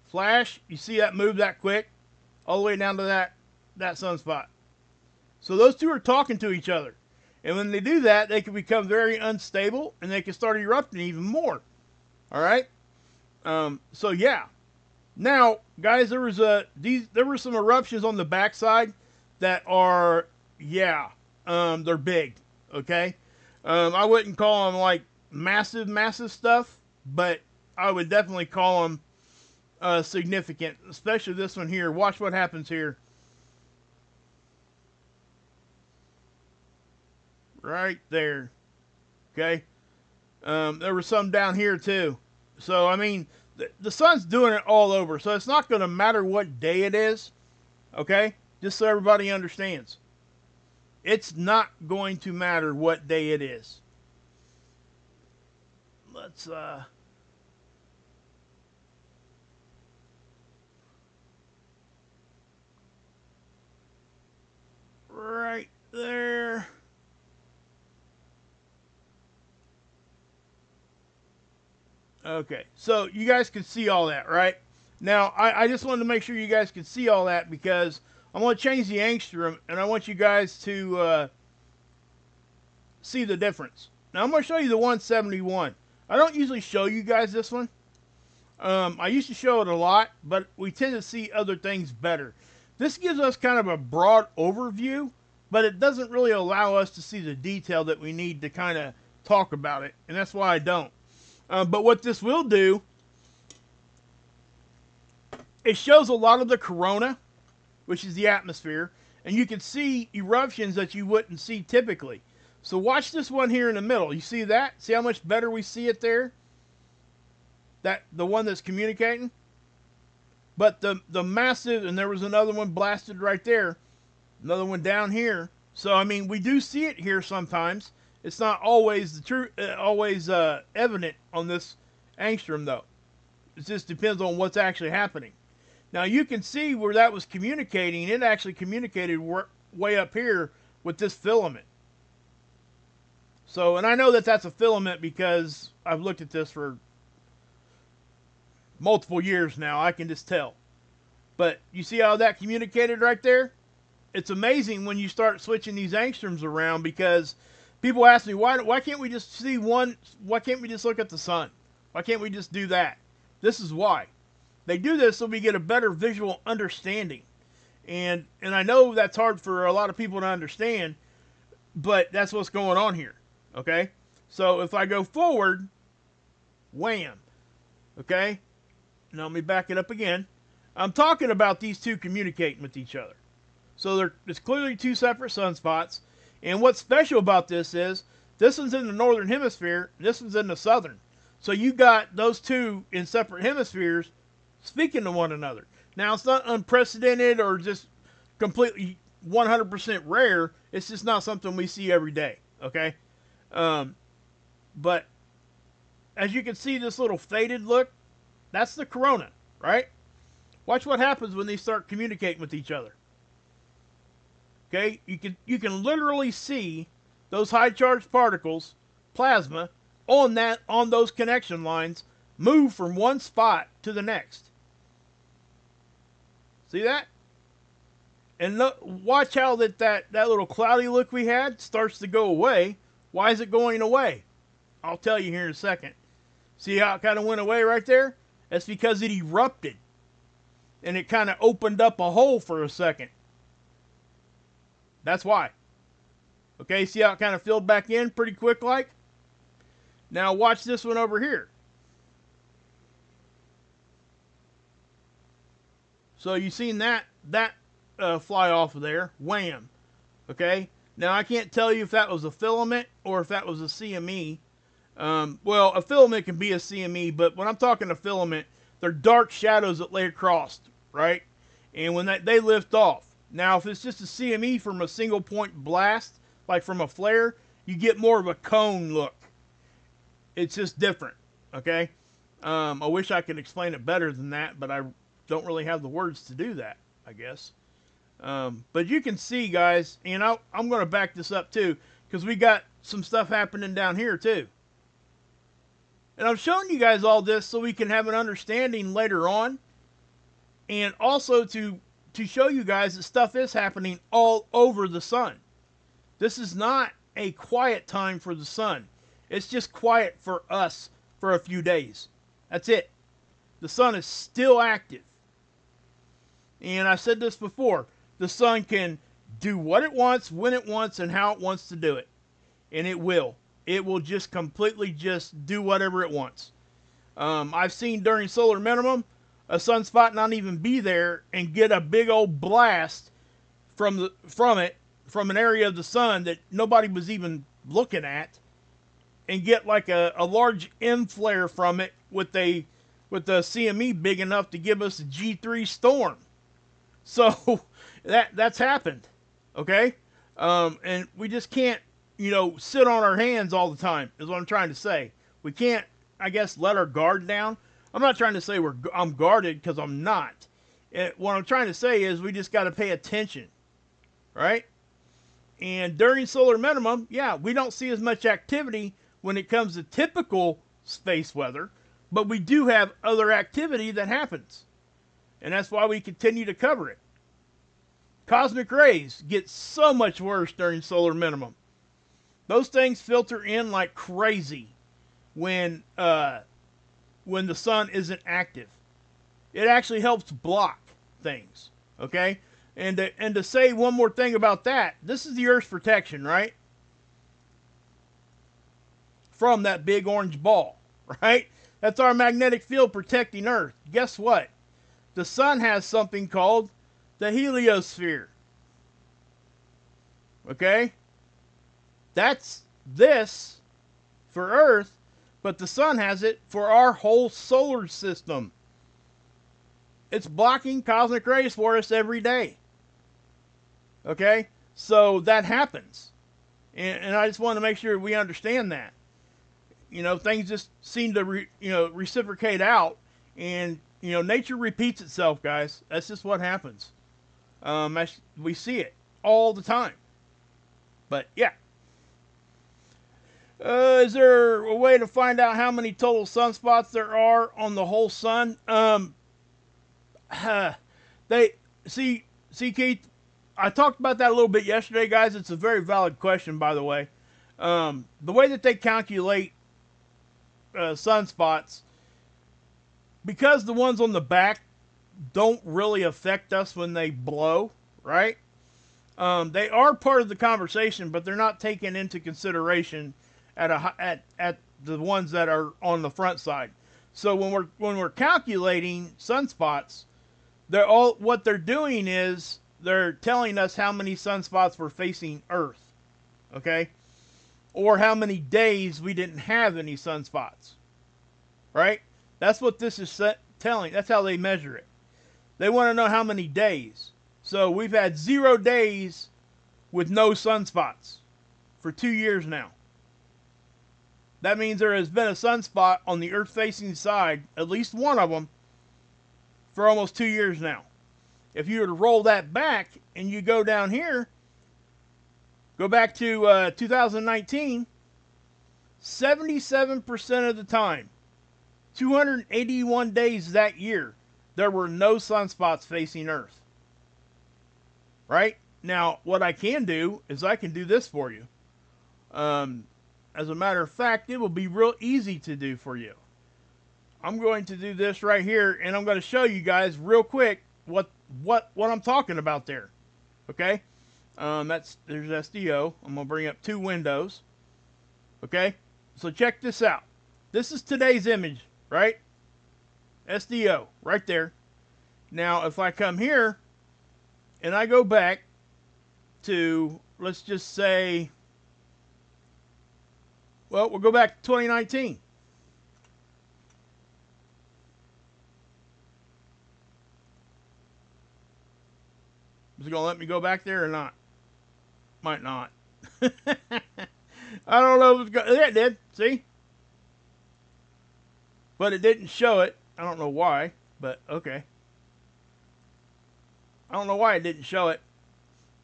Flash, you see that move that quick? All the way down to that sunspot. So those two are talking to each other. And when they do that, they can become very unstable, and they can start erupting even more. Alright? So yeah. Now, guys, there were some eruptions on the backside that are, yeah, they're big, okay? I wouldn't call them like massive stuff, but I would definitely call them significant, especially this one here. Watch what happens here. Right there, okay? There were some down here too. So, I mean, the sun's doing it all over, so it's not going to matter what day it is, okay? Just so everybody understands. It's not going to matter what day it is. Let's, right there. Okay, so you guys can see all that, right? Now, I just wanted to make sure you guys could see all that because I'm going to change the angstrom and I want you guys to see the difference. Now, I'm going to show you the 171. I don't usually show you guys this one. I used to show it a lot, but we tend to see other things better. This gives us kind of a broad overview, but it doesn't really allow us to see the detail that we need to kind of talk about it, and that's why I don't. But what this will do, it shows a lot of the corona, which is the atmosphere, and you can see eruptions that you wouldn't see typically. So watch this one here in the middle. You see that? See how much better we see it there? That the one that's communicating? But the massive, and there was another one blasted right there. Another one down here. So, I mean, we do see it here sometimes. It's not always evident on this angstrom, though. It just depends on what's actually happening. Now, you can see where that was communicating. It actually communicated way up here with this filament. So, and I know that that's a filament because I've looked at this for multiple years now. I can just tell. But you see how that communicated right there? It's amazing when you start switching these angstroms around because people ask me, why can't we just see one? Why can't we just look at the sun? Why can't we just do that? This is why. They do this so we get a better visual understanding. And I know that's hard for a lot of people to understand, but that's what's going on here. Okay? So if I go forward, wham. Okay? Now let me back it up again. I'm talking about these two communicating with each other. So it's clearly two separate sunspots. And what's special about this is, this one's in the northern hemisphere, this one's in the southern. So you got those two in separate hemispheres speaking to one another. Now, it's not unprecedented or just completely 100% rare. It's just not something we see every day, okay? But as you can see, this little faded look, that's the corona, right? Watch what happens when they start communicating with each other. Okay, you can literally see those high charged particles, plasma, on those connection lines move from one spot to the next. See that? And watch how that little cloudy look we had starts to go away. Why is it going away? I'll tell you here in a second. See how it kind of went away right there? That's because it erupted. And it kind of opened up a hole for a second. That's why. Okay, see how it kind of filled back in pretty quick like? Now watch this one over here. So you seen that fly off of there. Wham. Okay, now I can't tell you if that was a filament or if that was a CME. Well, a filament can be a CME, but when I'm talking a filament, they're dark shadows that lay across, right? And when they lift off. Now, if it's just a CME from a single point blast, like from a flare, you get more of a cone look. It's just different, okay? I wish I could explain it better than that, but I don't really have the words to do that, I guess. But you can see, guys, and I'm going to back this up too, because we got some stuff happening down here too. And I'm showing you guys all this so we can have an understanding later on, and also to show you guys that stuff is happening all over the sun. This is not a quiet time for the sun. It's just quiet for us for a few days. That's it. The sun is still active. And I said this before. The sun can do what it wants, when it wants, and how it wants to do it. And it will. It will just completely just do whatever it wants. I've seen during solar minimum, a sunspot not even be there and get a big old blast from an area of the sun that nobody was even looking at, and get like a large M flare from it with the CME big enough to give us a G3 storm. So that's happened, okay? And we just can't, sit on our hands all the time, is what I'm trying to say. We can't, I guess, let our guard down. I'm not trying to say I'm guarded, because I'm not. What I'm trying to say is we just got to pay attention, right? And during solar minimum, yeah, we don't see as much activity when it comes to typical space weather, but we do have other activity that happens. And that's why we continue to cover it. Cosmic rays get so much worse during solar minimum. Those things filter in like crazy when the sun isn't active. It actually helps block things. Okay? And to say one more thing about that, this is the Earth's protection, right? From that big orange ball, right? That's our magnetic field protecting Earth. Guess what? The sun has something called the heliosphere. Okay? That's this for Earth, but the sun has it for our whole solar system. It's blocking cosmic rays for us every day. Okay? So that happens. And I just want to make sure we understand that. You know, things just seem to reciprocate out, and nature repeats itself, guys. That's just what happens. We see it all the time. But yeah, is there a way to find out how many total sunspots there are on the whole sun? See, Keith, I talked about that a little bit yesterday, guys. It's a very valid question, by the way. The way that they calculate sunspots, because the ones on the back don't really affect us when they blow, right? They are part of the conversation, but they're not taken into consideration at the ones that are on the front side. So when we're calculating sunspots, what they're doing is they're telling us how many sunspots were facing Earth, okay? Or how many days we didn't have any sunspots, right? That's what this is telling. That's how they measure it. They want to know how many days. So we've had 0 days with no sunspots for 2 years now. That means there has been a sunspot on the Earth-facing side, at least one of them, for almost 2 years now. If you were to roll that back and you go down here, go back to 2019, 77% of the time, 281 days that year, there were no sunspots facing Earth. Right? Now, what I can do is I can do this for you. As a matter of fact, it will be real easy to do for you. I'm going to do this right here, and I'm going to show you guys real quick what I'm talking about there. Okay? There's SDO. I'm going to bring up 2 windows. Okay? So check this out. This is today's image, right? SDO, right there. Now, if I come here, and I go back to, let's just say, well, we'll go back to 2019. Is it going to let me go back there or not? Might not. I don't know if it's going to... Yeah, it did. See? But it didn't show it. I don't know why, but okay. I don't know why it didn't show it.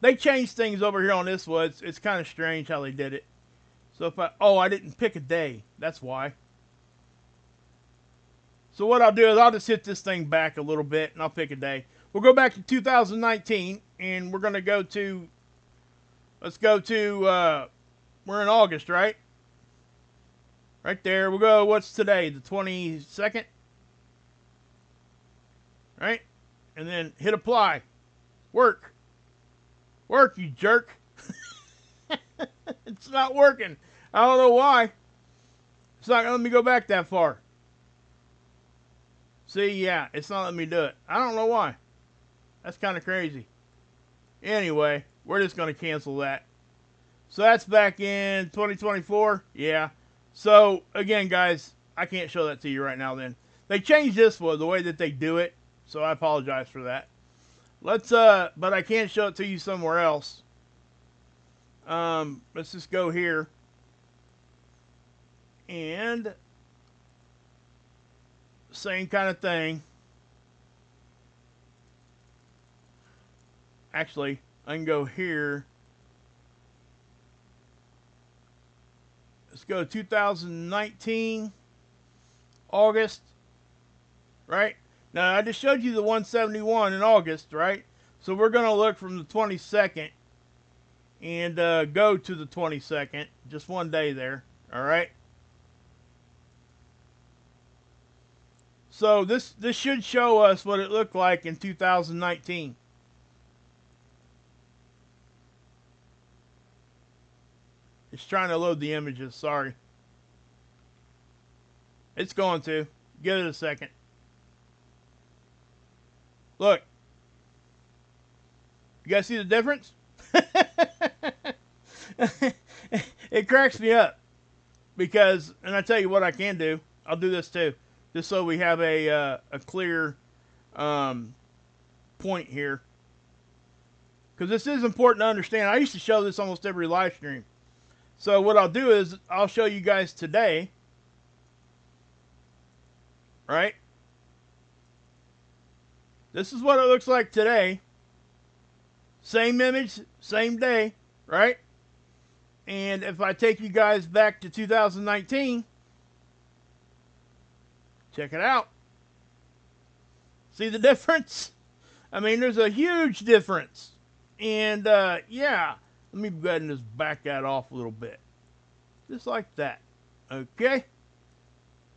They changed things over here on this one. It's kind of strange how they did it. So if I didn't pick a day. That's why. So what I'll do is I'll just hit this thing back a little bit and I'll pick a day. We'll go back to 2019 and we're going to go to, let's go to, we're in August, right? Right there. We'll go, what's today? The 22nd? Right? And then hit apply. Work. Work, you jerk. It's not working. I don't know why. It's not going to let me go back that far. See, yeah, it's not letting me do it. I don't know why. That's kind of crazy. Anyway, we're just going to cancel that. So that's back in 2024. Yeah. So, again, guys, I can't show that to you right now then. They changed this one, the way that they do it. So I apologize for that. But I can't show it to you somewhere else. Let's just go here. And same kind of thing. Actually, I can go here. Let's go 2019, August, right? Now, I just showed you the 171 in August, right? So we're going to look from the 22nd and go to the 22nd. Just one day there, all right? So this should show us what it looked like in 2019. It's trying to load the images, sorry. It's going to. Give it a second. Look. You guys see the difference? It cracks me up. Because, and I tell you what I can do. I'll do this too. Just so we have a clear point here. Because this is important to understand. I used to show this almost every live stream. So what I'll do is I'll show you guys today. Right? This is what it looks like today. Same image, same day, right? And if I take you guys back to 2019, check it out. See the difference? I mean, there's a huge difference. And, yeah, let me go ahead and just back that off a little bit. Just like that. Okay?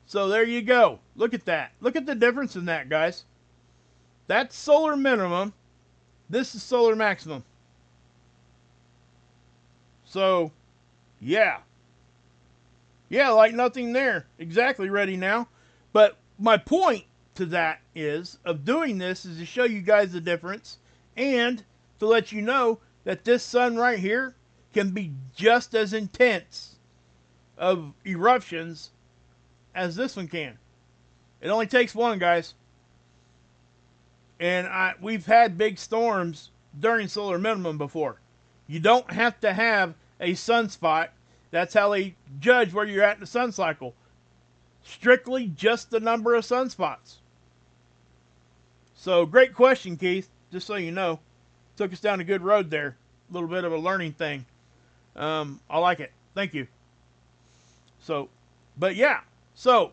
So there you go. Look at that. Look at the difference in that, guys. That's solar minimum. This is solar maximum. So, yeah. Yeah, like nothing there. Exactly, ready now. But my point to that is, of doing this, is to show you guys the difference. And to let you know that this sun right here can be just as intense of eruptions as this one can. It only takes one, guys. And we've had big storms during solar minimum before. You don't have to have a sunspot. That's how they judge where you're at in the sun cycle. Strictly just the number of sunspots. So, great question, Keith. Just so you know. Took us down a good road there. A little bit of a learning thing. I like it. Thank you. So, but yeah. So,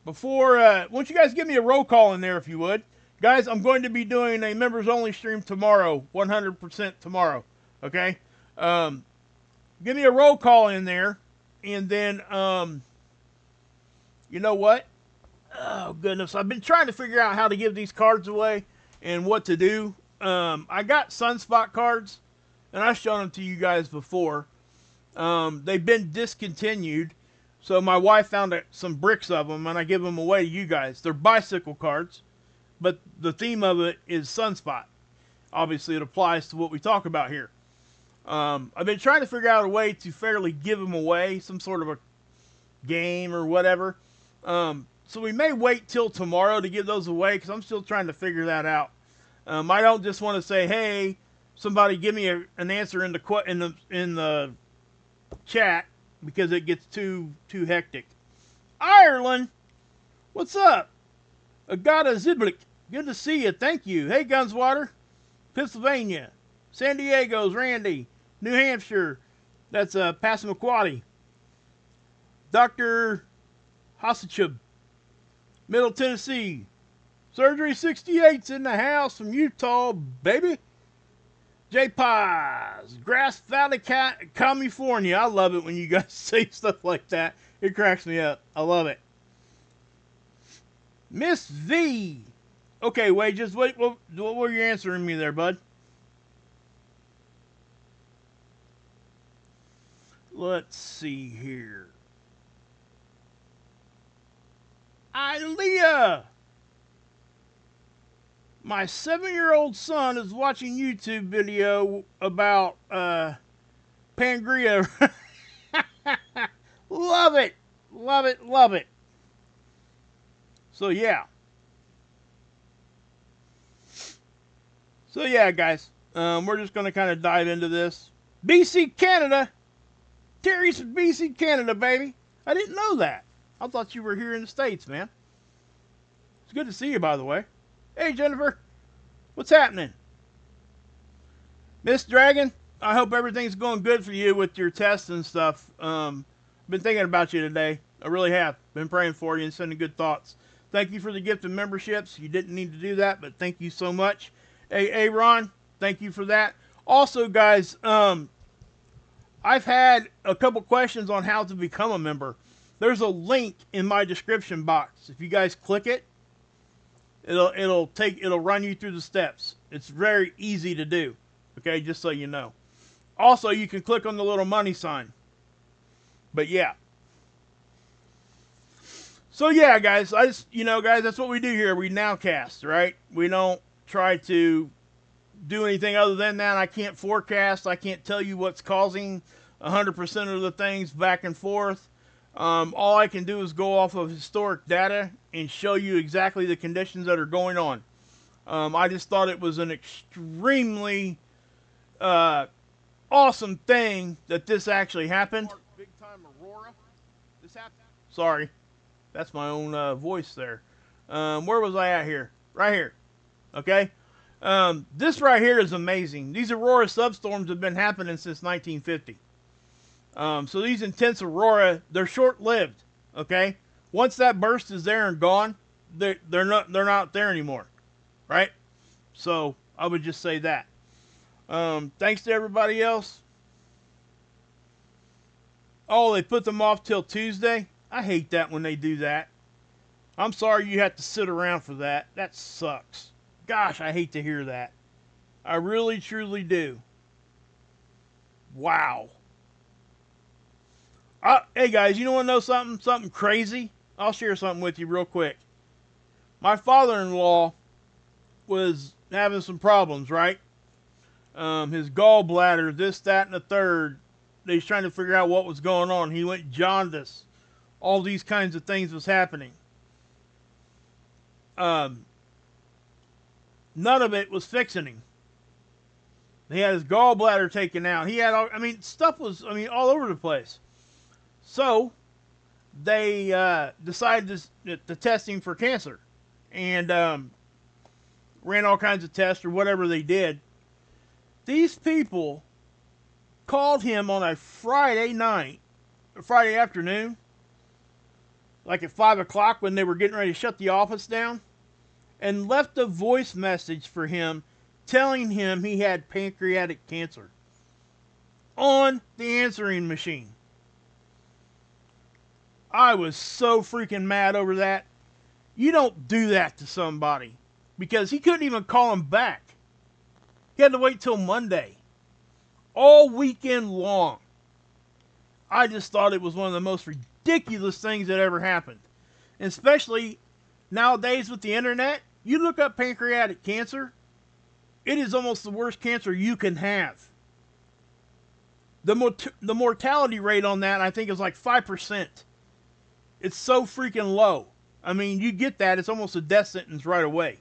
before, won't you guys give me a roll call in there if you would? Guys, I'm going to be doing a members only stream tomorrow. 100% tomorrow. Okay? Give me a roll call in there. And then, you know what? Oh, goodness. I've been trying to figure out how to give these cards away and what to do. I got Sunspot cards, and I've shown them to you guys before. They've been discontinued. So my wife found some bricks of them, and I give them away to you guys. They're bicycle cards, but the theme of it is Sunspot. Obviously, it applies to what we talk about here. I've been trying to figure out a way to fairly give them away, some sort of a game or whatever. So we may wait till tomorrow to give those away, because I'm still trying to figure that out. I don't just want to say, hey, somebody give me an answer in the chat, because it gets too hectic. Ireland, what's up? Agata Ziblik, good to see you. Thank you. Hey, Gunswater, Pennsylvania, San Diego's Randy, New Hampshire, that's Passamaquoddy, Dr. Hasachub, Middle Tennessee, Surgery 68's in the house from Utah, baby. J-Pies, Grass Valley, California. I love it when you guys say stuff like that. It cracks me up. I love it. Miss V. Okay, wait, just wait. What were you answering me there, bud? Let's see here. Ilea. My 7-year-old son is watching YouTube video about Pangea. Love it. Love it. Love it. So, yeah. So, yeah, guys. We're just going to kind of dive into this. BC, Canada. Terry's from BC, Canada, baby. I didn't know that. I thought you were here in the States, man. It's good to see you, by the way. Hey, Jennifer. What's happening? Miss Dragon, I hope everything's going good for you with your tests and stuff. Been thinking about you today. I really have. Been praying for you and sending good thoughts. thank you for the gift of memberships. You didn't need to do that, but thank you so much. Hey, Ron, thank you for that. Also, guys, I've had a couple questions on how to become a member. There's a link in my description box. If you guys click it, it'll run you through the steps. It's very easy to do. Okay, just so you know. Also, you can click on the little money sign. But yeah. So yeah, guys, guys, that's what we do here. We nowcast, right? We don't try to do anything other than that. I can't forecast. I can't tell you what's causing 100% of the things back and forth. All I can do is go off of historic data and show you exactly the conditions that are going on. I just thought it was an extremely awesome thing that this actually happened. Big time Aurora. This happened. Sorry, that's my own voice there. Where was I at here? Right here. Okay. This right here is amazing. These Aurora substorms have been happening since 1950. So these intense Aurora, they're short-lived. Okay. Once that burst is there and gone, they're not there anymore. Right. So I would just say that. Thanks to everybody else. Oh, they put them off till Tuesday? I hate that when they do that. I'm sorry you have to sit around for that. That sucks. Gosh, I hate to hear that. I really, truly do. Wow. Hey, guys, you want to know something? Something crazy? I'll share something with you real quick. My father-in-law was having some problems, right? His gallbladder, this, that, and the third. He's trying to figure out what was going on. He went jaundice. All these kinds of things was happening. None of it was fixing him. He had his gallbladder taken out. He had, stuff was, all over the place. So, they decided to test him for cancer. And ran all kinds of tests or whatever they did. These people called him on a Friday night, or Friday afternoon, like at 5 o'clock when they were getting ready to shut the office down, and left a voice message for him telling him he had pancreatic cancer on the answering machine. I was so freaking mad over that. You don't do that to somebody, because he couldn't even call him back. He had to wait till Monday. All weekend long. I just thought it was one of the most ridiculous things that ever happened. And especially nowadays with the internet, you look up pancreatic cancer, it is almost the worst cancer you can have. The mortality rate on that, I think, is like 5%. It's so freaking low. You get that, it's almost a death sentence right away.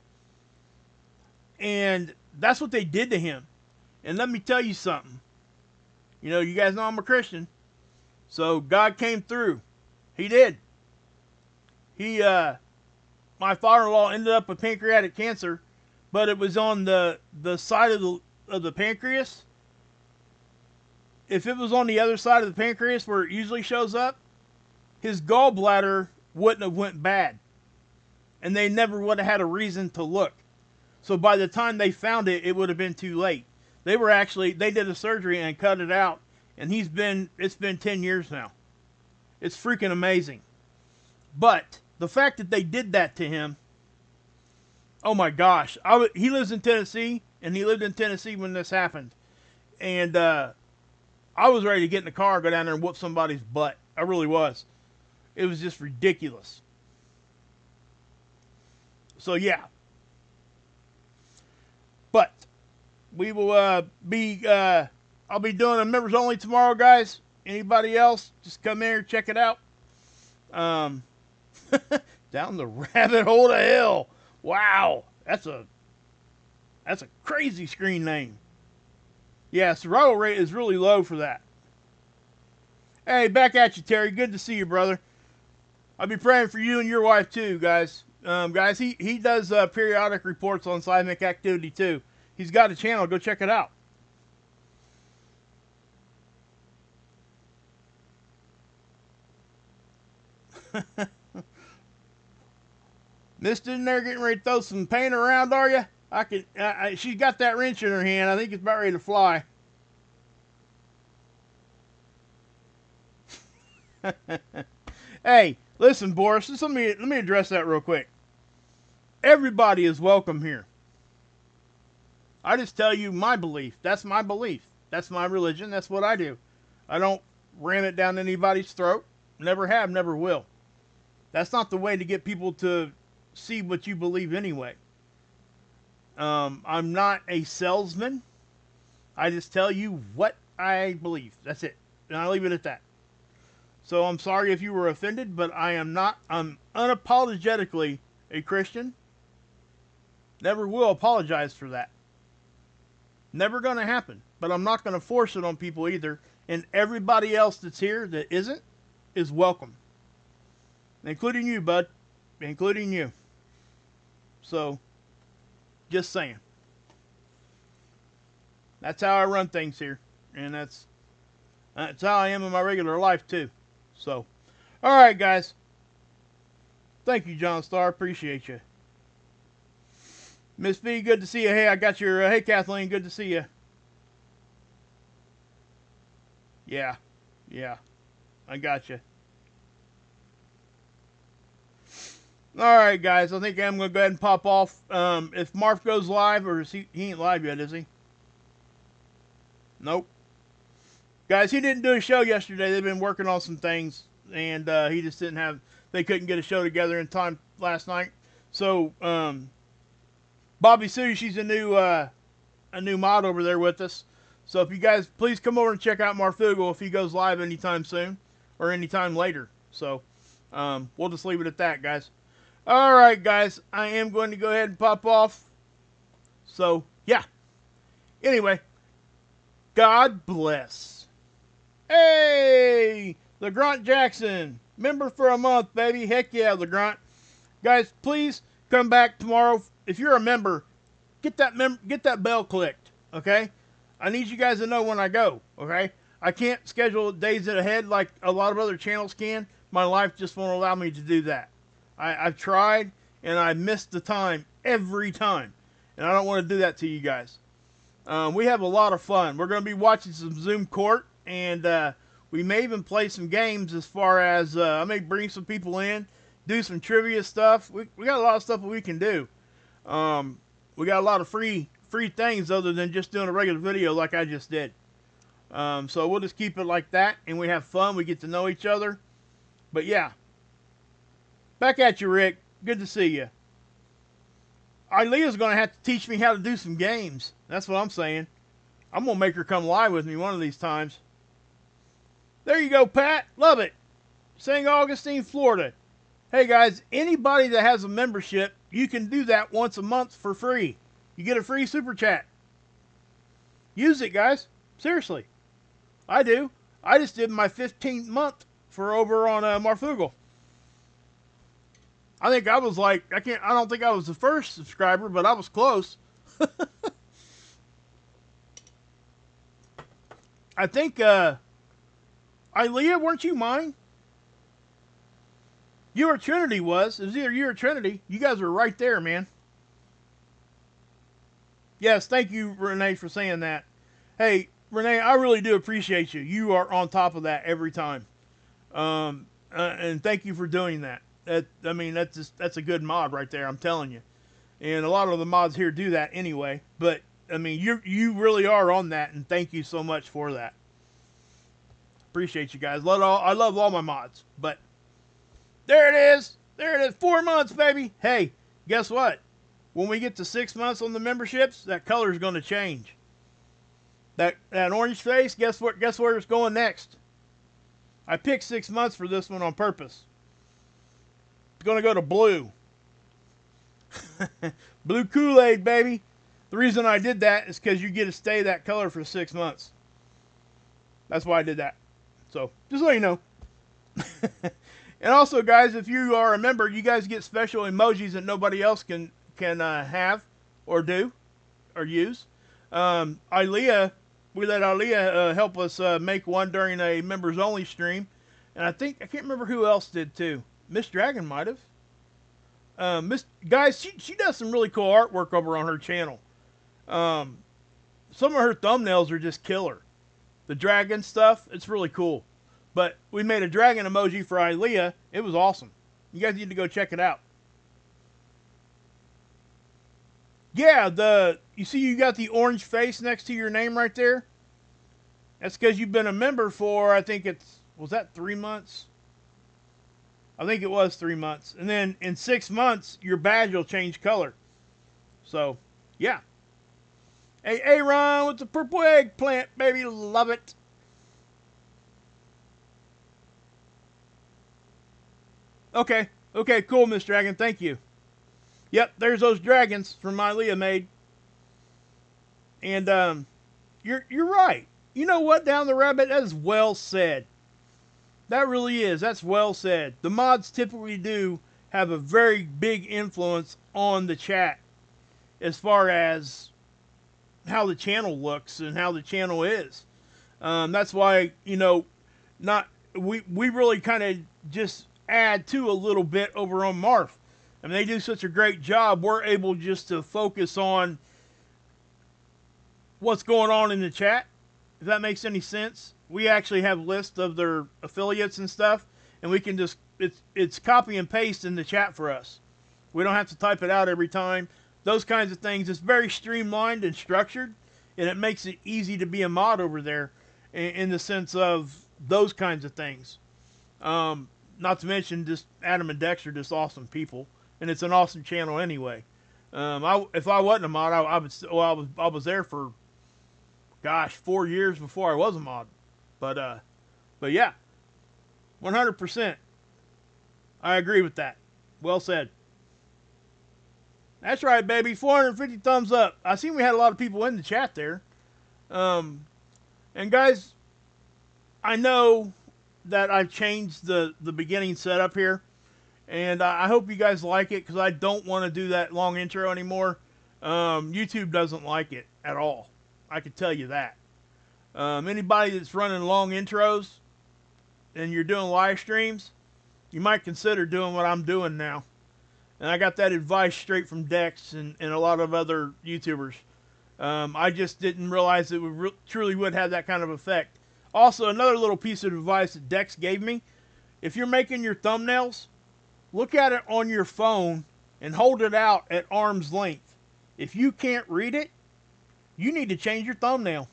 And that's what they did to him. And let me tell you something. You guys know I'm a Christian. So God came through. He did. My father-in-law ended up with pancreatic cancer, but it was on the side of the pancreas. If it was on the other side of the pancreas where it usually shows up, his gallbladder wouldn't have went bad. And they never would have had a reason to look. So by the time they found it, it would have been too late. They did a surgery and cut it out. And it's been 10 years now. It's freaking amazing. But the fact that they did that to him, oh my gosh. He lives in Tennessee, and he lived in Tennessee when this happened. And I was ready to get in the car and go down there and whoop somebody's butt. I really was. It was just ridiculous. So yeah. But we will I'll be doing a members only tomorrow, guys. Anybody else, just come in here, check it out. Down the rabbit hole to hell. Wow, that's a crazy screen name. Yeah, survival rate is really low for that. Hey, back at you, Terry. Good to see you, brother. I'll be praying for you and your wife too, guys. Guys, he does periodic reports on seismic activity too. He's got a channel. Go check it out. Miss in there getting ready to throw some paint around, are you? She's got that wrench in her hand. I think it's about ready to fly. Hey, listen, Boris. Just let me address that real quick. Everybody is welcome here. I just tell you my belief. That's my belief. That's my religion. That's what I do. I don't ram it down anybody's throat. Never have, never will. That's not the way to get people to see what you believe anyway. I'm not a salesman. I just tell you what I believe. That's it. And I'll leave it at that. So I'm sorry if you were offended, but I'm unapologetically a Christian. Never will apologize for that. Never going to happen. But I'm not going to force it on people either. And everybody else that's here that isn't is welcome. Including you, bud. Including you. So, just saying. That's how I run things here. And that's how I am in my regular life, too. So, alright, guys. Thank you, John Starr. Appreciate you. Miss B, good to see you. Hey, I got your... hey, Kathleen, good to see you. Yeah. I got you. Alright, guys. I think I'm going to go ahead and pop off. If Marv goes live, or is he ain't live yet, is he? Nope. Guys, he didn't do a show yesterday. They've been working on some things, and he just didn't have... they couldn't get a show together in time last night. So, Bobby Sue, she's a new mod over there with us. So if you guys, please come over and check out Marfugal if he goes live anytime soon, or anytime later. So, we'll just leave it at that, guys. Alright, guys, I am going to go ahead and pop off. So, yeah. Anyway, God bless. Hey, LeGrant Jackson, member for a month, baby. Heck yeah, LeGrant. Guys, please come back tomorrow. If you're a member, get that bell clicked, okay? I need you guys to know when I go, okay? I can't schedule days ahead like a lot of other channels can. My life just won't allow me to do that. I've tried, and I missed the time every time. And I don't want to do that to you guys. We have a lot of fun. We're going to be watching some Zoom Court, and we may even play some games as far as I may bring some people in, do some trivia stuff. We got a lot of stuff that we can do. We got a lot of free things other than just doing a regular video like I just did. So we'll just keep it like that, and we have fun. We get to know each other. But yeah. Back at you, Rick. Good to see you. Ilea's going to have to teach me how to do some games. That's what I'm saying. I'm going to make her come live with me one of these times. There you go, Pat. Love it. St. Augustine, Florida. Hey, guys, anybody that has a membership, you can do that once a month for free. You get a free super chat. Use it, guys. Seriously. I do. I just did my 15th month for over on Marfugal. I think I was like, I don't think I was the first subscriber, but I was close. I think, Ilea, weren't you mine? You or Trinity was. It was either you or Trinity. You guys were right there, man. Yes, thank you, Renee, for saying that. Hey, Renee, I really do appreciate you. You are on top of that every time. And thank you for doing that. That's a good mod right there, I'm telling you. And a lot of the mods here do that anyway. But, I mean, you really are on that, and thank you so much for that. Appreciate you guys. I love all my mods. But, there it is. There it is. 4 months, baby. Hey, guess what? When we get to 6 months on the memberships, that color is going to change. That orange face, guess where it's going next? I picked 6 months for this one on purpose. It's going to go to blue. Blue Kool-Aid, baby. The reason I did that is because you get to stay that color for 6 months. That's why I did that. So, just so you know. And also, guys, if you are a member, you guys get special emojis that nobody else can have or do or use. Ilea, we let Ilea help us make one during a members only stream, and I can't remember who else did too. Miss Dragon might have. Guys, she does some really cool artwork over on her channel. Some of her thumbnails are just killer. The dragon stuff, it's really cool. But we made a dragon emoji for Ilea. It was awesome. You guys need to go check it out. Yeah, you see you got the orange face next to your name right there? That's because you've been a member for, I think was that 3 months? I think it was 3 months. And then in 6 months, your badge will change color. So, yeah. Hey, Aaron with the purple eggplant, baby. Love it. Okay. Okay, cool, Miss Dragon. Thank you. Yep, there's those dragons from my Leah made. And you're right. You know what, Down the Rabbit? That is well said. That really is. That's well said. The mods typically do have a very big influence on the chat as far as how the channel looks and how the channel is. That's why, you know, we really kind of just add to a little bit over on Marf. I mean, they do such a great job. We're able just to focus on what's going on in the chat, if that makes any sense. We actually have lists of their affiliates and stuff, and we can just, it's copy and paste in the chat for us. We don't have to type it out every time. Those kinds of things. It's very streamlined and structured, and it makes it easy to be a mod over there in the sense of those kinds of things. Not to mention, just Adam and Dexter, just awesome people. And it's an awesome channel anyway. If I wasn't a mod, I was there for, gosh, 4 years before I was a mod. But yeah, 100%. I agree with that. Well said. That's right, baby. 450 thumbs up. I seen we had a lot of people in the chat there. And guys, I know that I've changed the beginning setup here. And I hope you guys like it, because I don't want to do that long intro anymore. YouTube doesn't like it at all. I can tell you that. Anybody that's running long intros and you're doing live streams, you might consider doing what I'm doing now. And I got that advice straight from Dex and a lot of other YouTubers. I just didn't realize it truly would have that kind of effect. Also, another little piece of advice that Dex gave me. If you're making your thumbnails, look at it on your phone and hold it out at arm's length. If you can't read it, you need to change your thumbnail.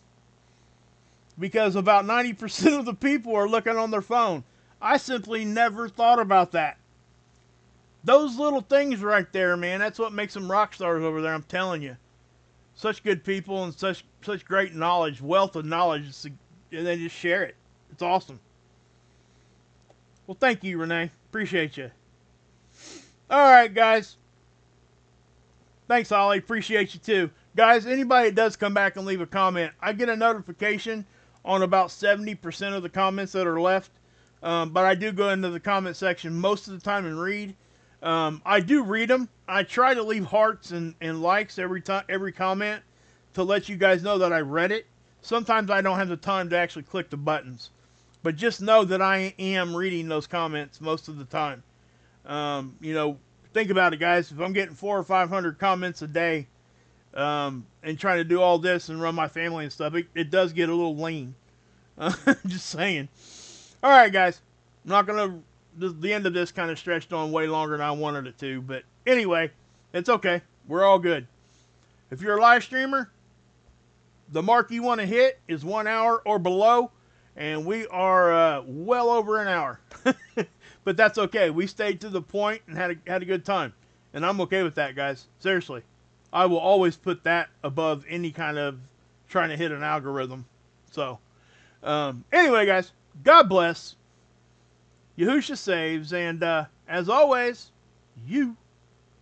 Because about 90% of the people are looking on their phone. I simply never thought about that. Those little things right there, man, that's what makes them rock stars over there, I'm telling you. Such good people and such great knowledge, wealth of knowledge, and they just share it. It's awesome. Well, thank you, Renee. Appreciate you. Alright, guys. Thanks, Ollie. Appreciate you, too. Guys, anybody that does come back and leave a comment, I get a notification on about 70% of the comments that are left. But I do go into the comment section most of the time and read. I do read them. I try to leave hearts and likes every comment to let you guys know that I read it. Sometimes I don't have the time to actually click the buttons. But just know that I am reading those comments most of the time. You know, think about it, guys. If I'm getting 400 or 500 comments a day, and trying to do all this and run my family and stuff, it does get a little lean. Just saying. All right, guys. I'm not going to... The end of this kind of stretched on way longer than I wanted it to. But anyway, it's okay. We're all good. If you're a live streamer, the mark you want to hit is 1 hour or below. And we are well over an hour. But that's okay. We stayed to the point and had a good time. And I'm okay with that, guys. Seriously. I will always put that above any kind of trying to hit an algorithm. So, anyway, guys. God bless. Yahusha saves. And as always, you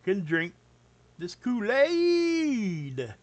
can drink this Kool-Aid.